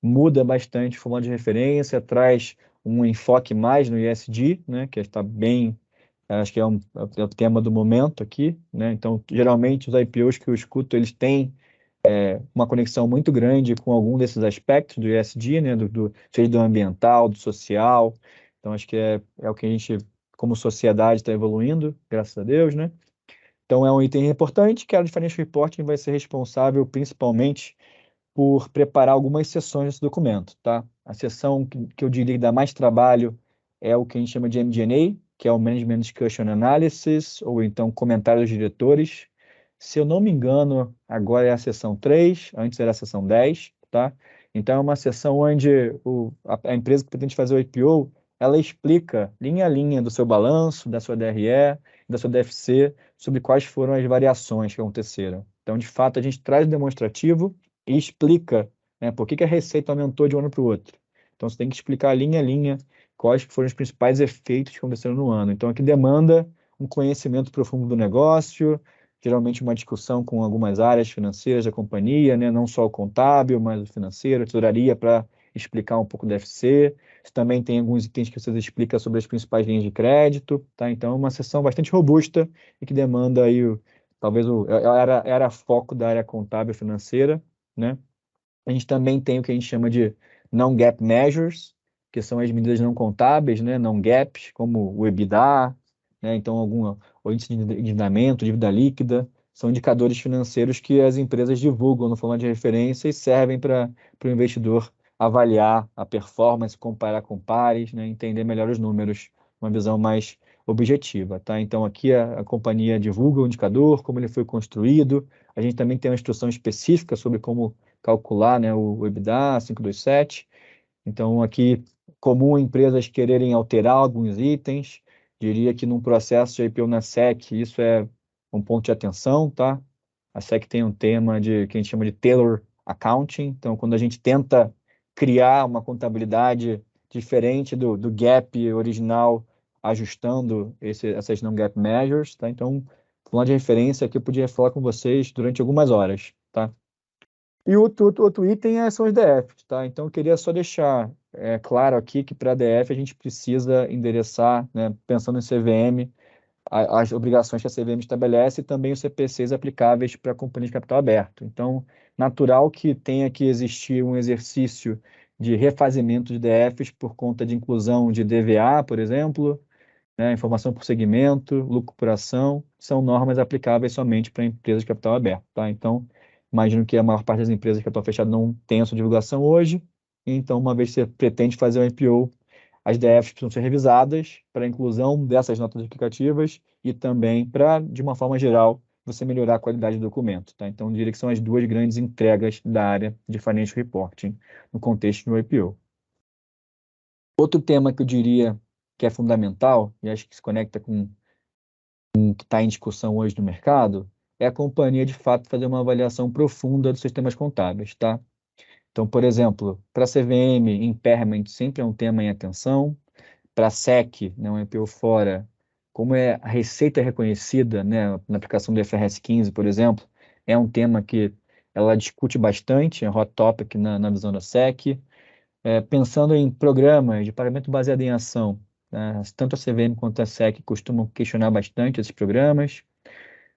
muda bastante o formulário de referência, traz um enfoque mais no ESG, né, que está bem, acho que é o tema do momento aqui, né? Então, geralmente, os IPOs que eu escuto, eles têm uma conexão muito grande com algum desses aspectos do ESG, né, seja do ambiental, do social. Então, acho que é o que a gente, como sociedade, está evoluindo, graças a Deus, né? Então, é um item importante que a área de Financial Reporting vai ser responsável, principalmente, por preparar algumas seções desse documento, tá? A seção que eu diria que dá mais trabalho é o que a gente chama de MD&A, que é o Management Discussion Analysis, ou então comentários dos diretores. Se eu não me engano, agora é a seção 3, antes era a seção 10, tá? Então é uma seção onde a empresa que pretende fazer o IPO, ela explica linha a linha do seu balanço, da sua DRE, da sua DFC, sobre quais foram as variações que aconteceram. Então, de fato, a gente traz o demonstrativo e explica, né, por que a receita aumentou de um ano para o outro. Então, você tem que explicar linha a linha quais foram os principais efeitos que aconteceram no ano. Então, aqui demanda um conhecimento profundo do negócio, geralmente uma discussão com algumas áreas financeiras da companhia, né, não só o contábil, mas o financeiro, a tesouraria, para explicar um pouco do FC. Também tem alguns itens que você explica sobre as principais linhas de crédito, tá? Então, é uma sessão bastante robusta e que demanda aí, talvez, era foco da área contábil financeira, né? A gente também tem o que a gente chama de non-GAAP measures, que são as medidas não contábeis, né? Non-GAPs, como o EBITDA, né? Então, o índice de endividamento, dívida líquida, são indicadores financeiros que as empresas divulgam no formato de referência e servem para o investidor avaliar a performance, comparar com pares, né? Entender melhor os números, uma visão mais objetiva, tá? Então, aqui a companhia divulga o indicador, como ele foi construído. A gente também tem uma instrução específica sobre como calcular, né, o EBITDA 527. Então, aqui, comum empresas quererem alterar alguns itens. Diria que num processo de IPO na SEC, isso é um ponto de atenção, tá? A SEC tem um tema que a gente chama de Tailor Accounting. Então, quando a gente tenta criar uma contabilidade diferente do GAAP original, ajustando essas non-GAAP measures, tá? Então, falando de referência aqui, eu podia falar com vocês durante algumas horas, tá? E o outro item são os DFs, tá? Então, eu queria só deixar claro aqui que para DF a gente precisa endereçar, né, pensando em CVM, as obrigações que a CVM estabelece e também os CPCs aplicáveis para companhias de capital aberto. Então, natural que tenha que existir um exercício de refazimento de DFs por conta de inclusão de DVA, por exemplo, né, informação por segmento, lucro por ação, são normas aplicáveis somente para empresas de capital aberto, tá? Então, imagino que a maior parte das empresas de capital fechado não tem essa divulgação hoje, então, uma vez que você pretende fazer um IPO, as DFs precisam ser revisadas para a inclusão dessas notas aplicativas e também para, de uma forma geral, você melhorar a qualidade do documento, tá? Então, eu diria que são as duas grandes entregas da área de Financial Reporting no contexto do IPO. Outro tema que eu diria que é fundamental, e acho que se conecta com o que está em discussão hoje no mercado, é a companhia, de fato, fazer uma avaliação profunda dos sistemas contábeis, tá? Então, por exemplo, para a CVM, impairment sempre é um tema em atenção. Para a SEC, né, um IPO fora, como a receita é reconhecida, né, na aplicação do IFRS 15, por exemplo, é um tema que ela discute bastante, é hot topic na visão da SEC. Pensando em programas de pagamento baseado em ação, né, tanto a CVM quanto a SEC costumam questionar bastante esses programas,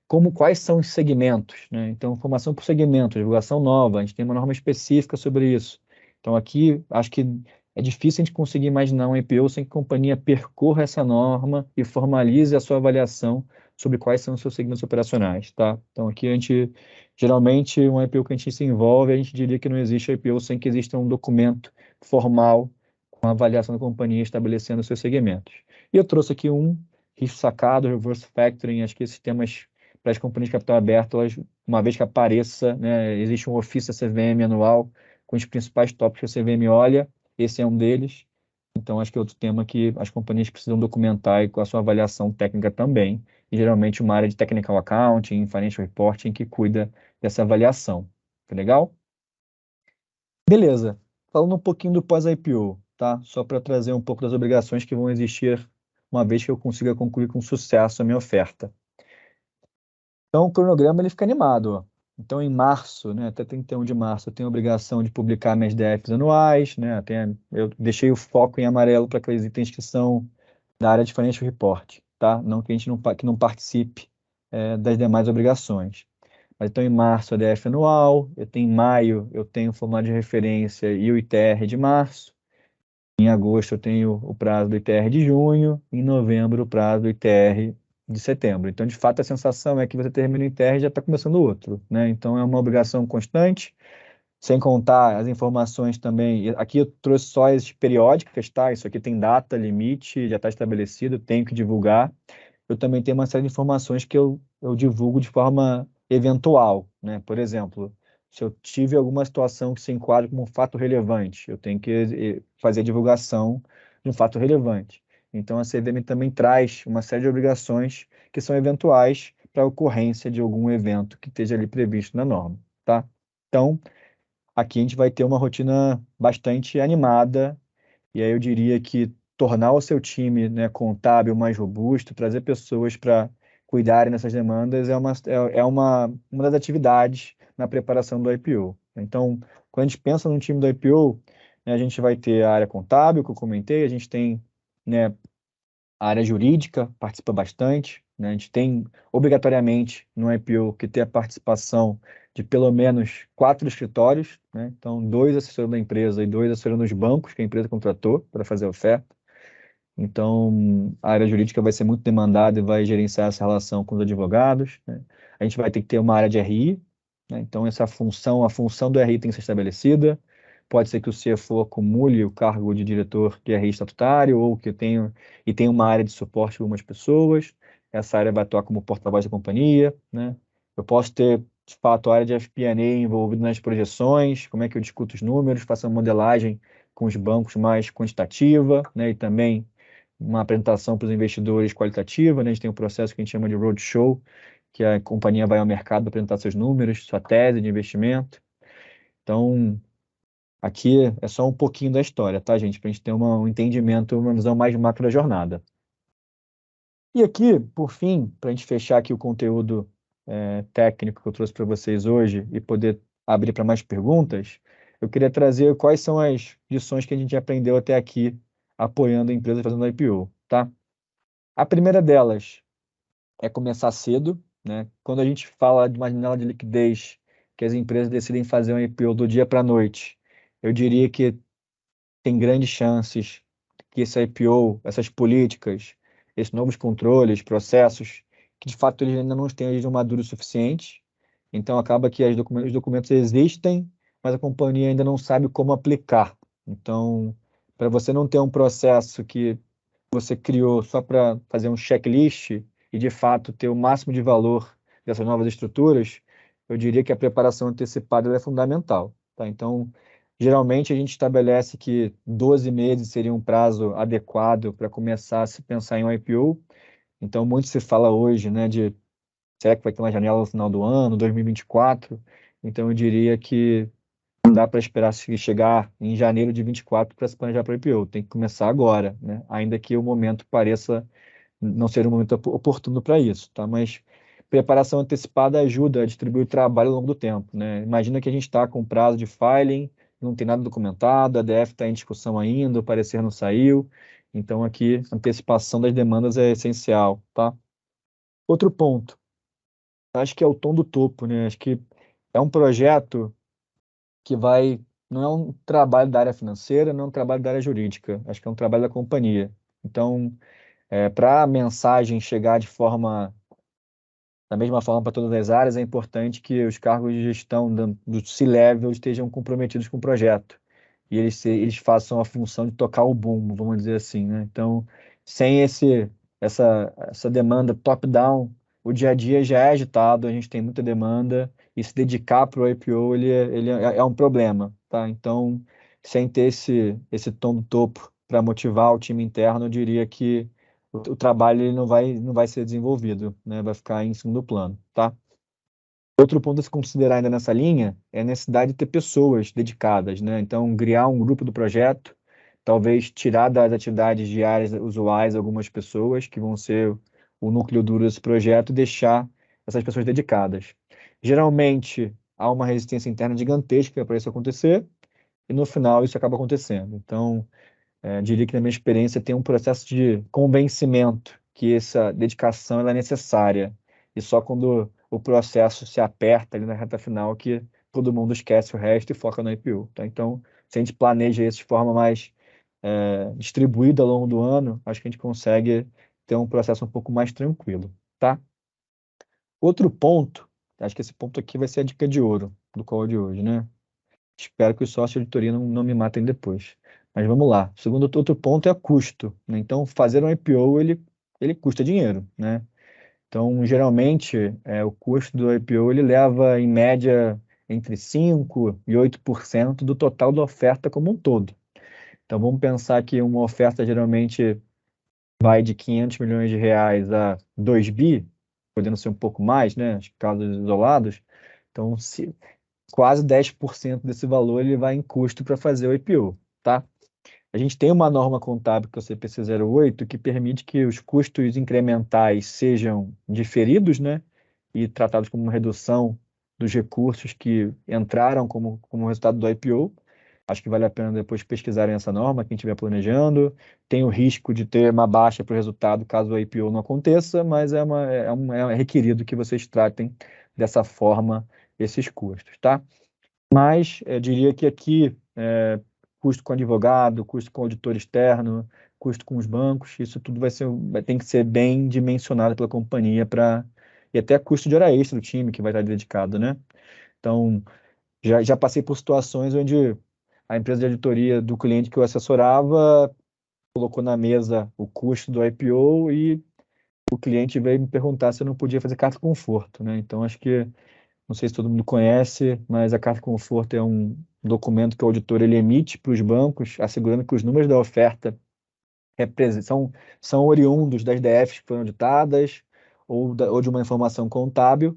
como quais são os segmentos, né? Então, formação por segmento, divulgação nova, a gente tem uma norma específica sobre isso. Então, aqui, acho que é difícil a gente conseguir imaginar um IPO sem que a companhia percorra essa norma e formalize a sua avaliação sobre quais são os seus segmentos operacionais, tá? Então, aqui a gente, geralmente, um IPO que a gente se envolve, a gente diria que não existe IPO sem que exista um documento formal com a avaliação da companhia estabelecendo os seus segmentos. E eu trouxe aqui um risco sacado, reverse factoring, acho que esses temas para as companhias de capital aberto, elas, uma vez que apareça, né, existe um ofício da CVM anual com os principais tópicos que a CVM olha, esse é um deles. Então, acho que é outro tema que as companhias precisam documentar e com a sua avaliação técnica também. E geralmente uma área de Technical Accounting, Financial Reporting, que cuida dessa avaliação. Tá legal? Beleza. Falando um pouquinho do pós-IPO, tá? Só para trazer um pouco das obrigações que vão existir uma vez que eu consiga concluir com sucesso a minha oferta. Então, o cronograma ele fica animado, ó. Então, em março, né, até 31 de março, eu tenho a obrigação de publicar minhas DFs anuais, né, eu deixei o foco em amarelo para aqueles itens que são da área de Financial Report, tá? Não que a gente que não participe das demais obrigações. Mas então, em março, a DF anual, em maio, eu tenho o formulário de referência e o ITR de março, em agosto, eu tenho o prazo do ITR de junho, em novembro, o prazo do ITR de setembro. Então, de fato, a sensação é que você termina o ITR e já está começando o outro, né? Então, é uma obrigação constante. Sem contar as informações também. Aqui eu trouxe só as periódicas, tá? Isso aqui tem data, limite, já está estabelecido, tenho que divulgar. Eu também tenho uma série de informações que eu divulgo de forma eventual, né? Por exemplo, se eu tive alguma situação que se enquadra como um fato relevante, eu tenho que fazer a divulgação de um fato relevante. Então, a CVM também traz uma série de obrigações que são eventuais para a ocorrência de algum evento que esteja ali previsto na norma, tá? Então, aqui a gente vai ter uma rotina bastante animada, e aí eu diria que tornar o seu time, né, contábil mais robusto, trazer pessoas para cuidarem dessas demandas é uma das atividades na preparação do IPO. Então, quando a gente pensa no time do IPO, né, a gente vai ter a área contábil, que eu comentei, a gente tem, né, a área jurídica participa bastante, né? A gente tem, obrigatoriamente, no IPO, que ter a participação de pelo menos 4 escritórios, né? Então, 2 assessorando a empresa e 2 assessorando os bancos que a empresa contratou para fazer a oferta. Então, a área jurídica vai ser muito demandada e vai gerenciar essa relação com os advogados, né? A gente vai ter que ter uma área de RI, né? Então, a função do RI tem que ser estabelecida. Pode ser que o CFO acumule o cargo de diretor de RI estatutário ou que tenha uma área de suporte para algumas pessoas. Essa área vai atuar como porta-voz da companhia, né? Eu posso ter, de fato, a área de FP&A envolvida nas projeções, como é que eu discuto os números, faço uma modelagem com os bancos mais quantitativa, né? E também uma apresentação para os investidores qualitativa, né? A gente tem um processo que a gente chama de roadshow, que a companhia vai ao mercado para apresentar seus números, sua tese de investimento. Então, aqui é só um pouquinho da história, tá, gente? Para a gente ter um entendimento, uma visão mais macro da jornada. E aqui, por fim, para a gente fechar aqui o conteúdo técnico que eu trouxe para vocês hoje e poder abrir para mais perguntas, eu queria trazer quais são as lições que a gente aprendeu até aqui apoiando a empresa fazendo IPO, tá? A primeira delas é começar cedo, né? Quando a gente fala de uma janela de liquidez que as empresas decidem fazer um IPO do dia para a noite, eu diria que tem grandes chances que esse IPO, essas políticas, esses novos controles, processos, que de fato eles ainda não estejam maduros o suficiente. Então acaba que os documentos existem, mas a companhia ainda não sabe como aplicar. Então, para você não ter um processo que você criou só para fazer um checklist e de fato ter o máximo de valor dessas novas estruturas, eu diria que a preparação antecipada ela é fundamental, tá? Então, geralmente a gente estabelece que 12 meses seria um prazo adequado para começar a se pensar em um IPO. Então, muito se fala hoje, né, de será que vai ter uma janela no final do ano, 2024? Então, eu diria que não dá para esperar se chegar em janeiro de 24 para se planejar para o IPO. Tem que começar agora, né? Ainda que o momento pareça não ser um momento oportuno para isso, tá? Mas preparação antecipada ajuda a distribuir o trabalho ao longo do tempo, né? Imagina que a gente está com prazo de filing, não tem nada documentado, a DF está em discussão ainda, o parecer não saiu. Então, aqui, antecipação das demandas é essencial, tá? Outro ponto, acho que é o tom do topo, né? Acho que é um projeto que não é um trabalho da área financeira, não é um trabalho da área jurídica, acho que é um trabalho da companhia. Então, para a mensagem chegar da mesma forma para todas as áreas, é importante que os cargos de gestão do C-level estejam comprometidos com o projeto e eles façam a função de tocar o bumbo, vamos dizer assim, né? Então, sem essa demanda top-down, o dia a dia já é agitado, a gente tem muita demanda e se dedicar para o IPO ele é um problema, tá? Então, sem ter esse tom do topo para motivar o time interno, eu diria que o trabalho ele não vai ser desenvolvido, né? Vai ficar em segundo plano, tá? Outro ponto a se considerar ainda nessa linha é a necessidade de ter pessoas dedicadas, né? Então, criar um grupo do projeto, talvez tirar das atividades diárias usuais algumas pessoas que vão ser o núcleo duro desse projeto e deixar essas pessoas dedicadas. Geralmente, há uma resistência interna gigantesca para isso acontecer e no final isso acaba acontecendo. Então, diria que, na minha experiência, tem um processo de convencimento que essa dedicação ela é necessária. E só quando o processo se aperta ali na reta final que todo mundo esquece o resto e foca no IPO, tá? Então, se a gente planeja isso de forma mais distribuída ao longo do ano, acho que a gente consegue ter um processo um pouco mais tranquilo, tá? Outro ponto, acho que esse ponto aqui vai ser a dica de ouro do call de hoje, né? Espero que os sócios de auditoria não me matem depois. Mas vamos lá. O segundo outro ponto é custo, né? Então, fazer um IPO, ele custa dinheiro, né? Então, geralmente, o custo do IPO ele leva, em média, entre 5% e 8% do total da oferta como um todo. Então, vamos pensar que uma oferta geralmente vai de 500 milhões de reais a 2 bi, podendo ser um pouco mais, né? Casos isolados. Então, quase 10% desse valor ele vai em custo para fazer o IPO, tá? A gente tem uma norma contábil, que é o CPC 08, que permite que os custos incrementais sejam diferidos, né? E tratados como uma redução dos recursos que entraram como resultado do IPO. Acho que vale a pena depois pesquisarem essa norma, quem estiver planejando. Tem o risco de ter uma baixa para o resultado caso o IPO não aconteça, mas é requerido que vocês tratem dessa forma esses custos, tá? Mas eu diria que aqui, custo com advogado, custo com auditor externo, custo com os bancos, isso tudo tem que ser bem dimensionado pela companhia e até custo de hora extra do time que vai estar dedicado, né? Então, já passei por situações onde a empresa de auditoria do cliente que eu assessorava colocou na mesa o custo do IPO e o cliente veio me perguntar se eu não podia fazer carta conforto, né? Então, acho que não sei se todo mundo conhece, mas a carta conforto é um documento que o auditor ele emite para os bancos, assegurando que os números da oferta são oriundos das DFs que foram auditadas ou de uma informação contábil,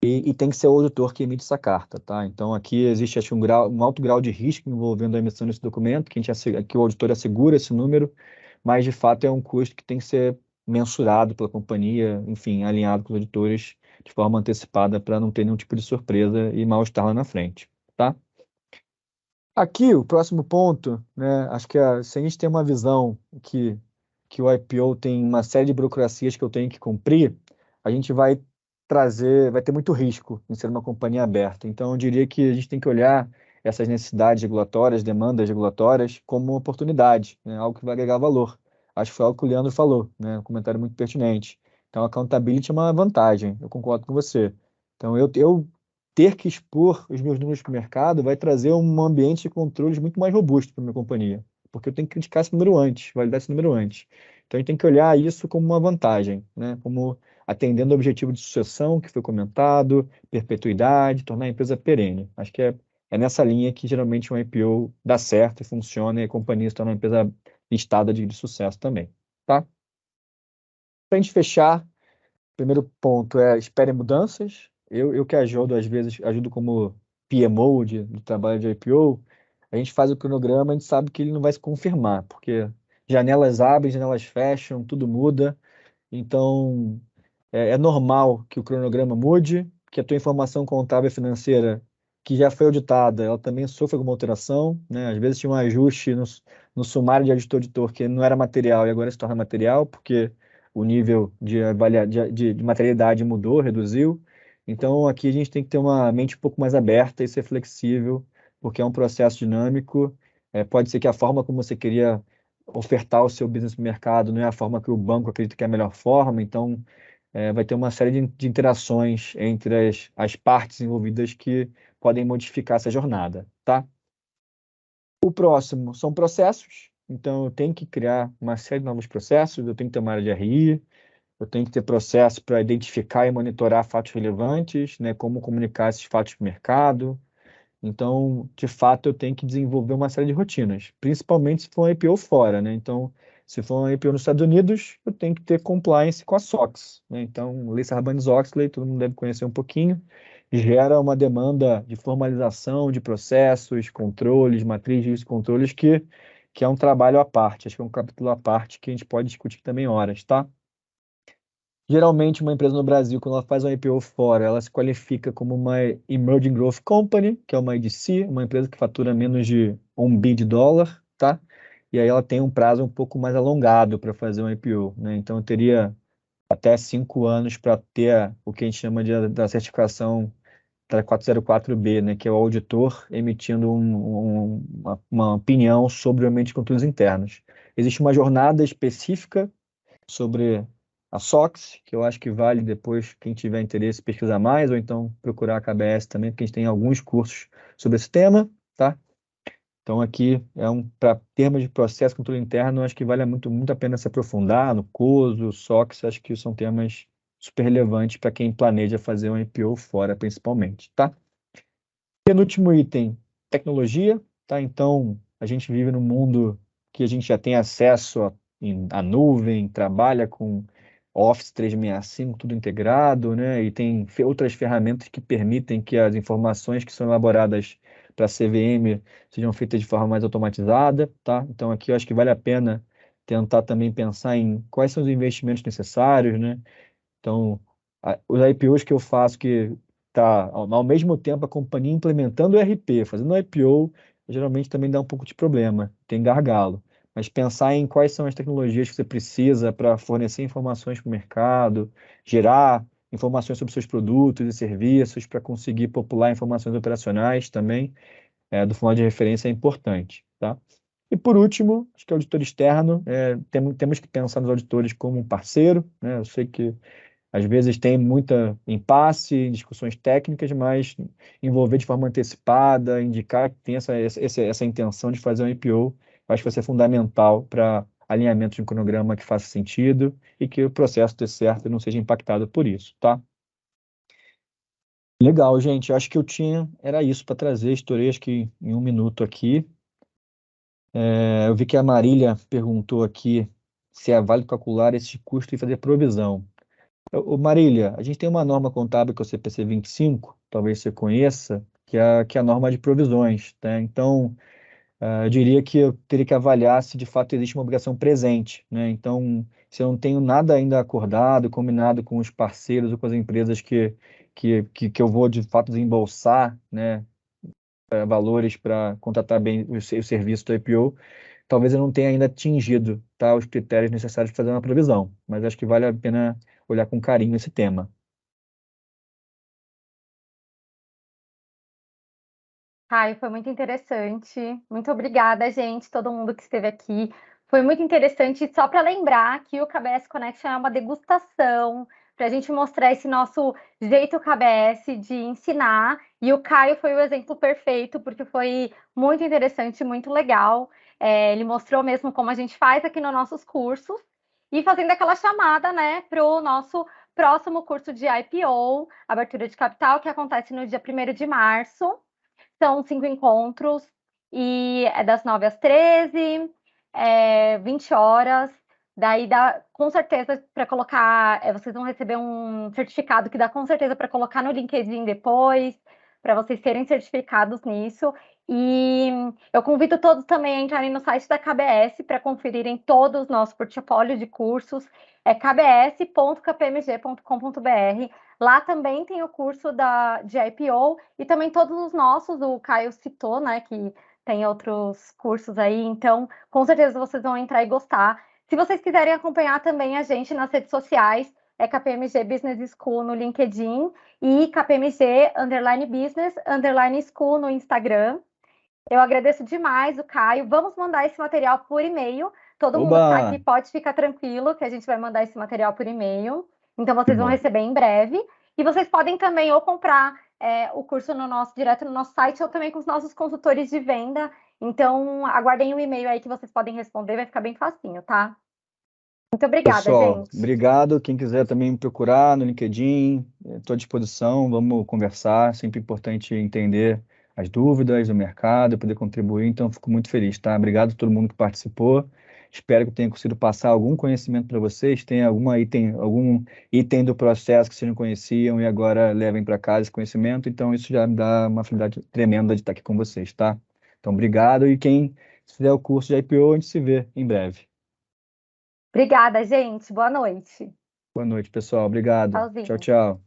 e tem que ser o auditor que emite essa carta, tá? Então, aqui existe, acho, um alto grau de risco envolvendo a emissão desse documento, que o auditor assegura esse número, mas, de fato, é um custo que tem que ser mensurado pela companhia, enfim, alinhado com os auditores de forma antecipada para não ter nenhum tipo de surpresa e mal-estar lá na frente, tá? Aqui, o próximo ponto, né? Acho que se a gente tem uma visão que o IPO tem uma série de burocracias que eu tenho que cumprir, a gente vai ter muito risco em ser uma companhia aberta. Então, eu diria que a gente tem que olhar essas necessidades regulatórias, demandas regulatórias, como uma oportunidade, né? Algo que vai agregar valor. Acho que foi algo que o Leandro falou, né? Um comentário muito pertinente. Então, accountability é uma vantagem, eu concordo com você. Então, eu ter que expor os meus números para o mercado vai trazer um ambiente de controles muito mais robusto para a minha companhia, porque eu tenho que criticar esse número antes, validar esse número antes. Então, a gente tem que olhar isso como uma vantagem, né? Como atendendo ao objetivo de sucessão que foi comentado, perpetuidade, tornar a empresa perene. Acho que é nessa linha que geralmente um IPO dá certo e funciona e a companhia se torna uma empresa listada de sucesso também, tá? Para a gente fechar, primeiro ponto é espere mudanças. Eu que ajudo, às vezes, ajudo como PMO do trabalho de IPO, a gente faz o cronograma, a gente sabe que ele não vai se confirmar, porque janelas abrem, janelas fecham, tudo muda. Então, é normal que o cronograma mude, que a tua informação contábil e financeira, que já foi auditada, ela também sofre alguma alteração, né? Às vezes tinha um ajuste no sumário de auditor que não era material e agora se torna material, porque o nível de materialidade mudou, reduziu. Então, aqui a gente tem que ter uma mente um pouco mais aberta e ser flexível, porque é um processo dinâmico. Pode ser que a forma como você queria ofertar o seu business no mercado não é a forma que o banco acredita que é a melhor forma, então vai ter uma série de interações entre as partes envolvidas que podem modificar essa jornada, tá? O próximo são processos, então eu tenho que criar uma série de novos processos, eu tenho que ter uma área de RI, eu tenho que ter processo para identificar e monitorar fatos relevantes, né, como comunicar esses fatos para o mercado. Então, de fato, eu tenho que desenvolver uma série de rotinas, principalmente se for um IPO fora, né? Então, se for um IPO nos Estados Unidos, eu tenho que ter compliance com a SOX, né? Então, Lei Sarbanes-Oxley, todo mundo deve conhecer um pouquinho, gera uma demanda de formalização de processos, controles, matrizes de controles, que é um trabalho à parte, acho que é um capítulo à parte que a gente pode discutir também horas, tá? Geralmente, uma empresa no Brasil, quando ela faz um IPO fora, ela se qualifica como uma Emerging Growth Company, que é uma EGC, uma empresa que fatura menos de $1 bi, tá? E aí ela tem um prazo um pouco mais alongado para fazer um IPO, né? Então, eu teria até 5 anos para ter o que a gente chama da certificação 404B, né? Que é o auditor emitindo uma opinião sobre o ambiente de controles internos. Existe uma jornada específica sobre a SOX, que eu acho que vale depois, quem tiver interesse, pesquisar mais, ou então procurar a KBS também, porque a gente tem alguns cursos sobre esse tema. tá? Então, aqui, para termos de processo de controle interno, acho que vale muito, muito a pena se aprofundar no COSO, SOX, acho que são temas super relevantes para quem planeja fazer um IPO fora, principalmente, tá? Penúltimo item, tecnologia, tá? Então, a gente vive num mundo que a gente já tem acesso à nuvem, trabalha com Office 365, tudo integrado, né? E tem outras ferramentas que permitem que as informações que são elaboradas para a CVM sejam feitas de forma mais automatizada, tá? Então, aqui eu acho que vale a pena tentar também pensar em quais são os investimentos necessários, né? Então, os IPOs que eu faço que tá ao mesmo tempo a companhia implementando o ERP, fazendo o IPO, geralmente também dá um pouco de problema, tem gargalo. Mas pensar em quais são as tecnologias que você precisa para fornecer informações para o mercado, gerar informações sobre seus produtos e serviços, para conseguir popular informações operacionais também, do fundo de referência é importante, tá? E por último, acho que o auditor externo, temos que pensar nos auditores como um parceiro, né? Eu sei que às vezes tem muita impasse, discussões técnicas, mas envolver de forma antecipada, indicar que tem essa intenção de fazer um IPO, eu acho que vai ser fundamental para alinhamento de um cronograma que faça sentido e que o processo dê certo e não seja impactado por isso, tá? Legal, gente. Eu acho que era isso para trazer, estourei acho que em 1 minuto aqui. Eu vi que a Marília perguntou aqui se é válido calcular esse custo e fazer provisão. Ô Marília, a gente tem uma norma contábil que é o CPC 25, talvez você conheça, que é a norma de provisões, tá? Então, eu diria que eu teria que avaliar se de fato existe uma obrigação presente, né? Então, se eu não tenho nada ainda acordado, combinado com os parceiros ou com as empresas que eu vou de fato desembolsar, né, valores para contratar bem o serviço do IPO, talvez eu não tenha ainda atingido, tá, os critérios necessários para fazer uma provisão, mas acho que vale a pena olhar com carinho esse tema. Caio, foi muito interessante. Muito obrigada, gente, todo mundo que esteve aqui. Foi muito interessante. Só para lembrar que o KBS Connection é uma degustação para a gente mostrar esse nosso jeito KBS de ensinar. E o Caio foi o exemplo perfeito, porque foi muito interessante, muito legal. Ele mostrou mesmo como a gente faz aqui nos nossos cursos e fazendo aquela chamada, né, para o nosso próximo curso de IPO, abertura de capital, que acontece no dia 1º de março. São 5 encontros e é das 9 às 13, 20 horas. Daí dá com certeza para colocar, vocês vão receber um certificado que dá com certeza para colocar no LinkedIn depois, para vocês serem certificados nisso. E eu convido todos também a entrarem no site da KBS para conferirem todo o nosso portfólio de cursos, é kbs.kpmg.com.br. Lá também tem o curso de IPO e também todos os nossos, o Caio citou, né, que tem outros cursos aí, então com certeza vocês vão entrar e gostar. Se vocês quiserem acompanhar também a gente nas redes sociais, é KPMG Business School no LinkedIn e KPMG_Business_School no Instagram. Eu agradeço demais o Caio. Vamos mandar esse material por e-mail. Todo mundo que está aqui Oba! pode ficar tranquilo que a gente vai mandar esse material por e-mail. Então Que vocês vão bom. receber em breve. E vocês podem também ou comprar o curso direto no nosso site ou também com os nossos consultores de venda. Então aguardem o e-mail aí que vocês podem responder, vai ficar bem facinho, tá? Muito obrigada, Pessoal, gente. obrigado. Quem quiser também me procurar no LinkedIn, estou à disposição, vamos conversar. Sempre importante entender as dúvidas do mercado, poder contribuir, então fico muito feliz, tá? Obrigado a todo mundo que participou. Espero que tenha conseguido passar algum conhecimento para vocês, tenha algum item do processo que vocês não conheciam e agora levem para casa esse conhecimento. Então, isso já me dá uma felicidade tremenda de estar aqui com vocês, tá? Então, obrigado. E quem fizer o curso de IPO, a gente se vê em breve. Obrigada, gente. Boa noite. Boa noite, pessoal. Obrigado. Tchau, Tchauzinho. tchau.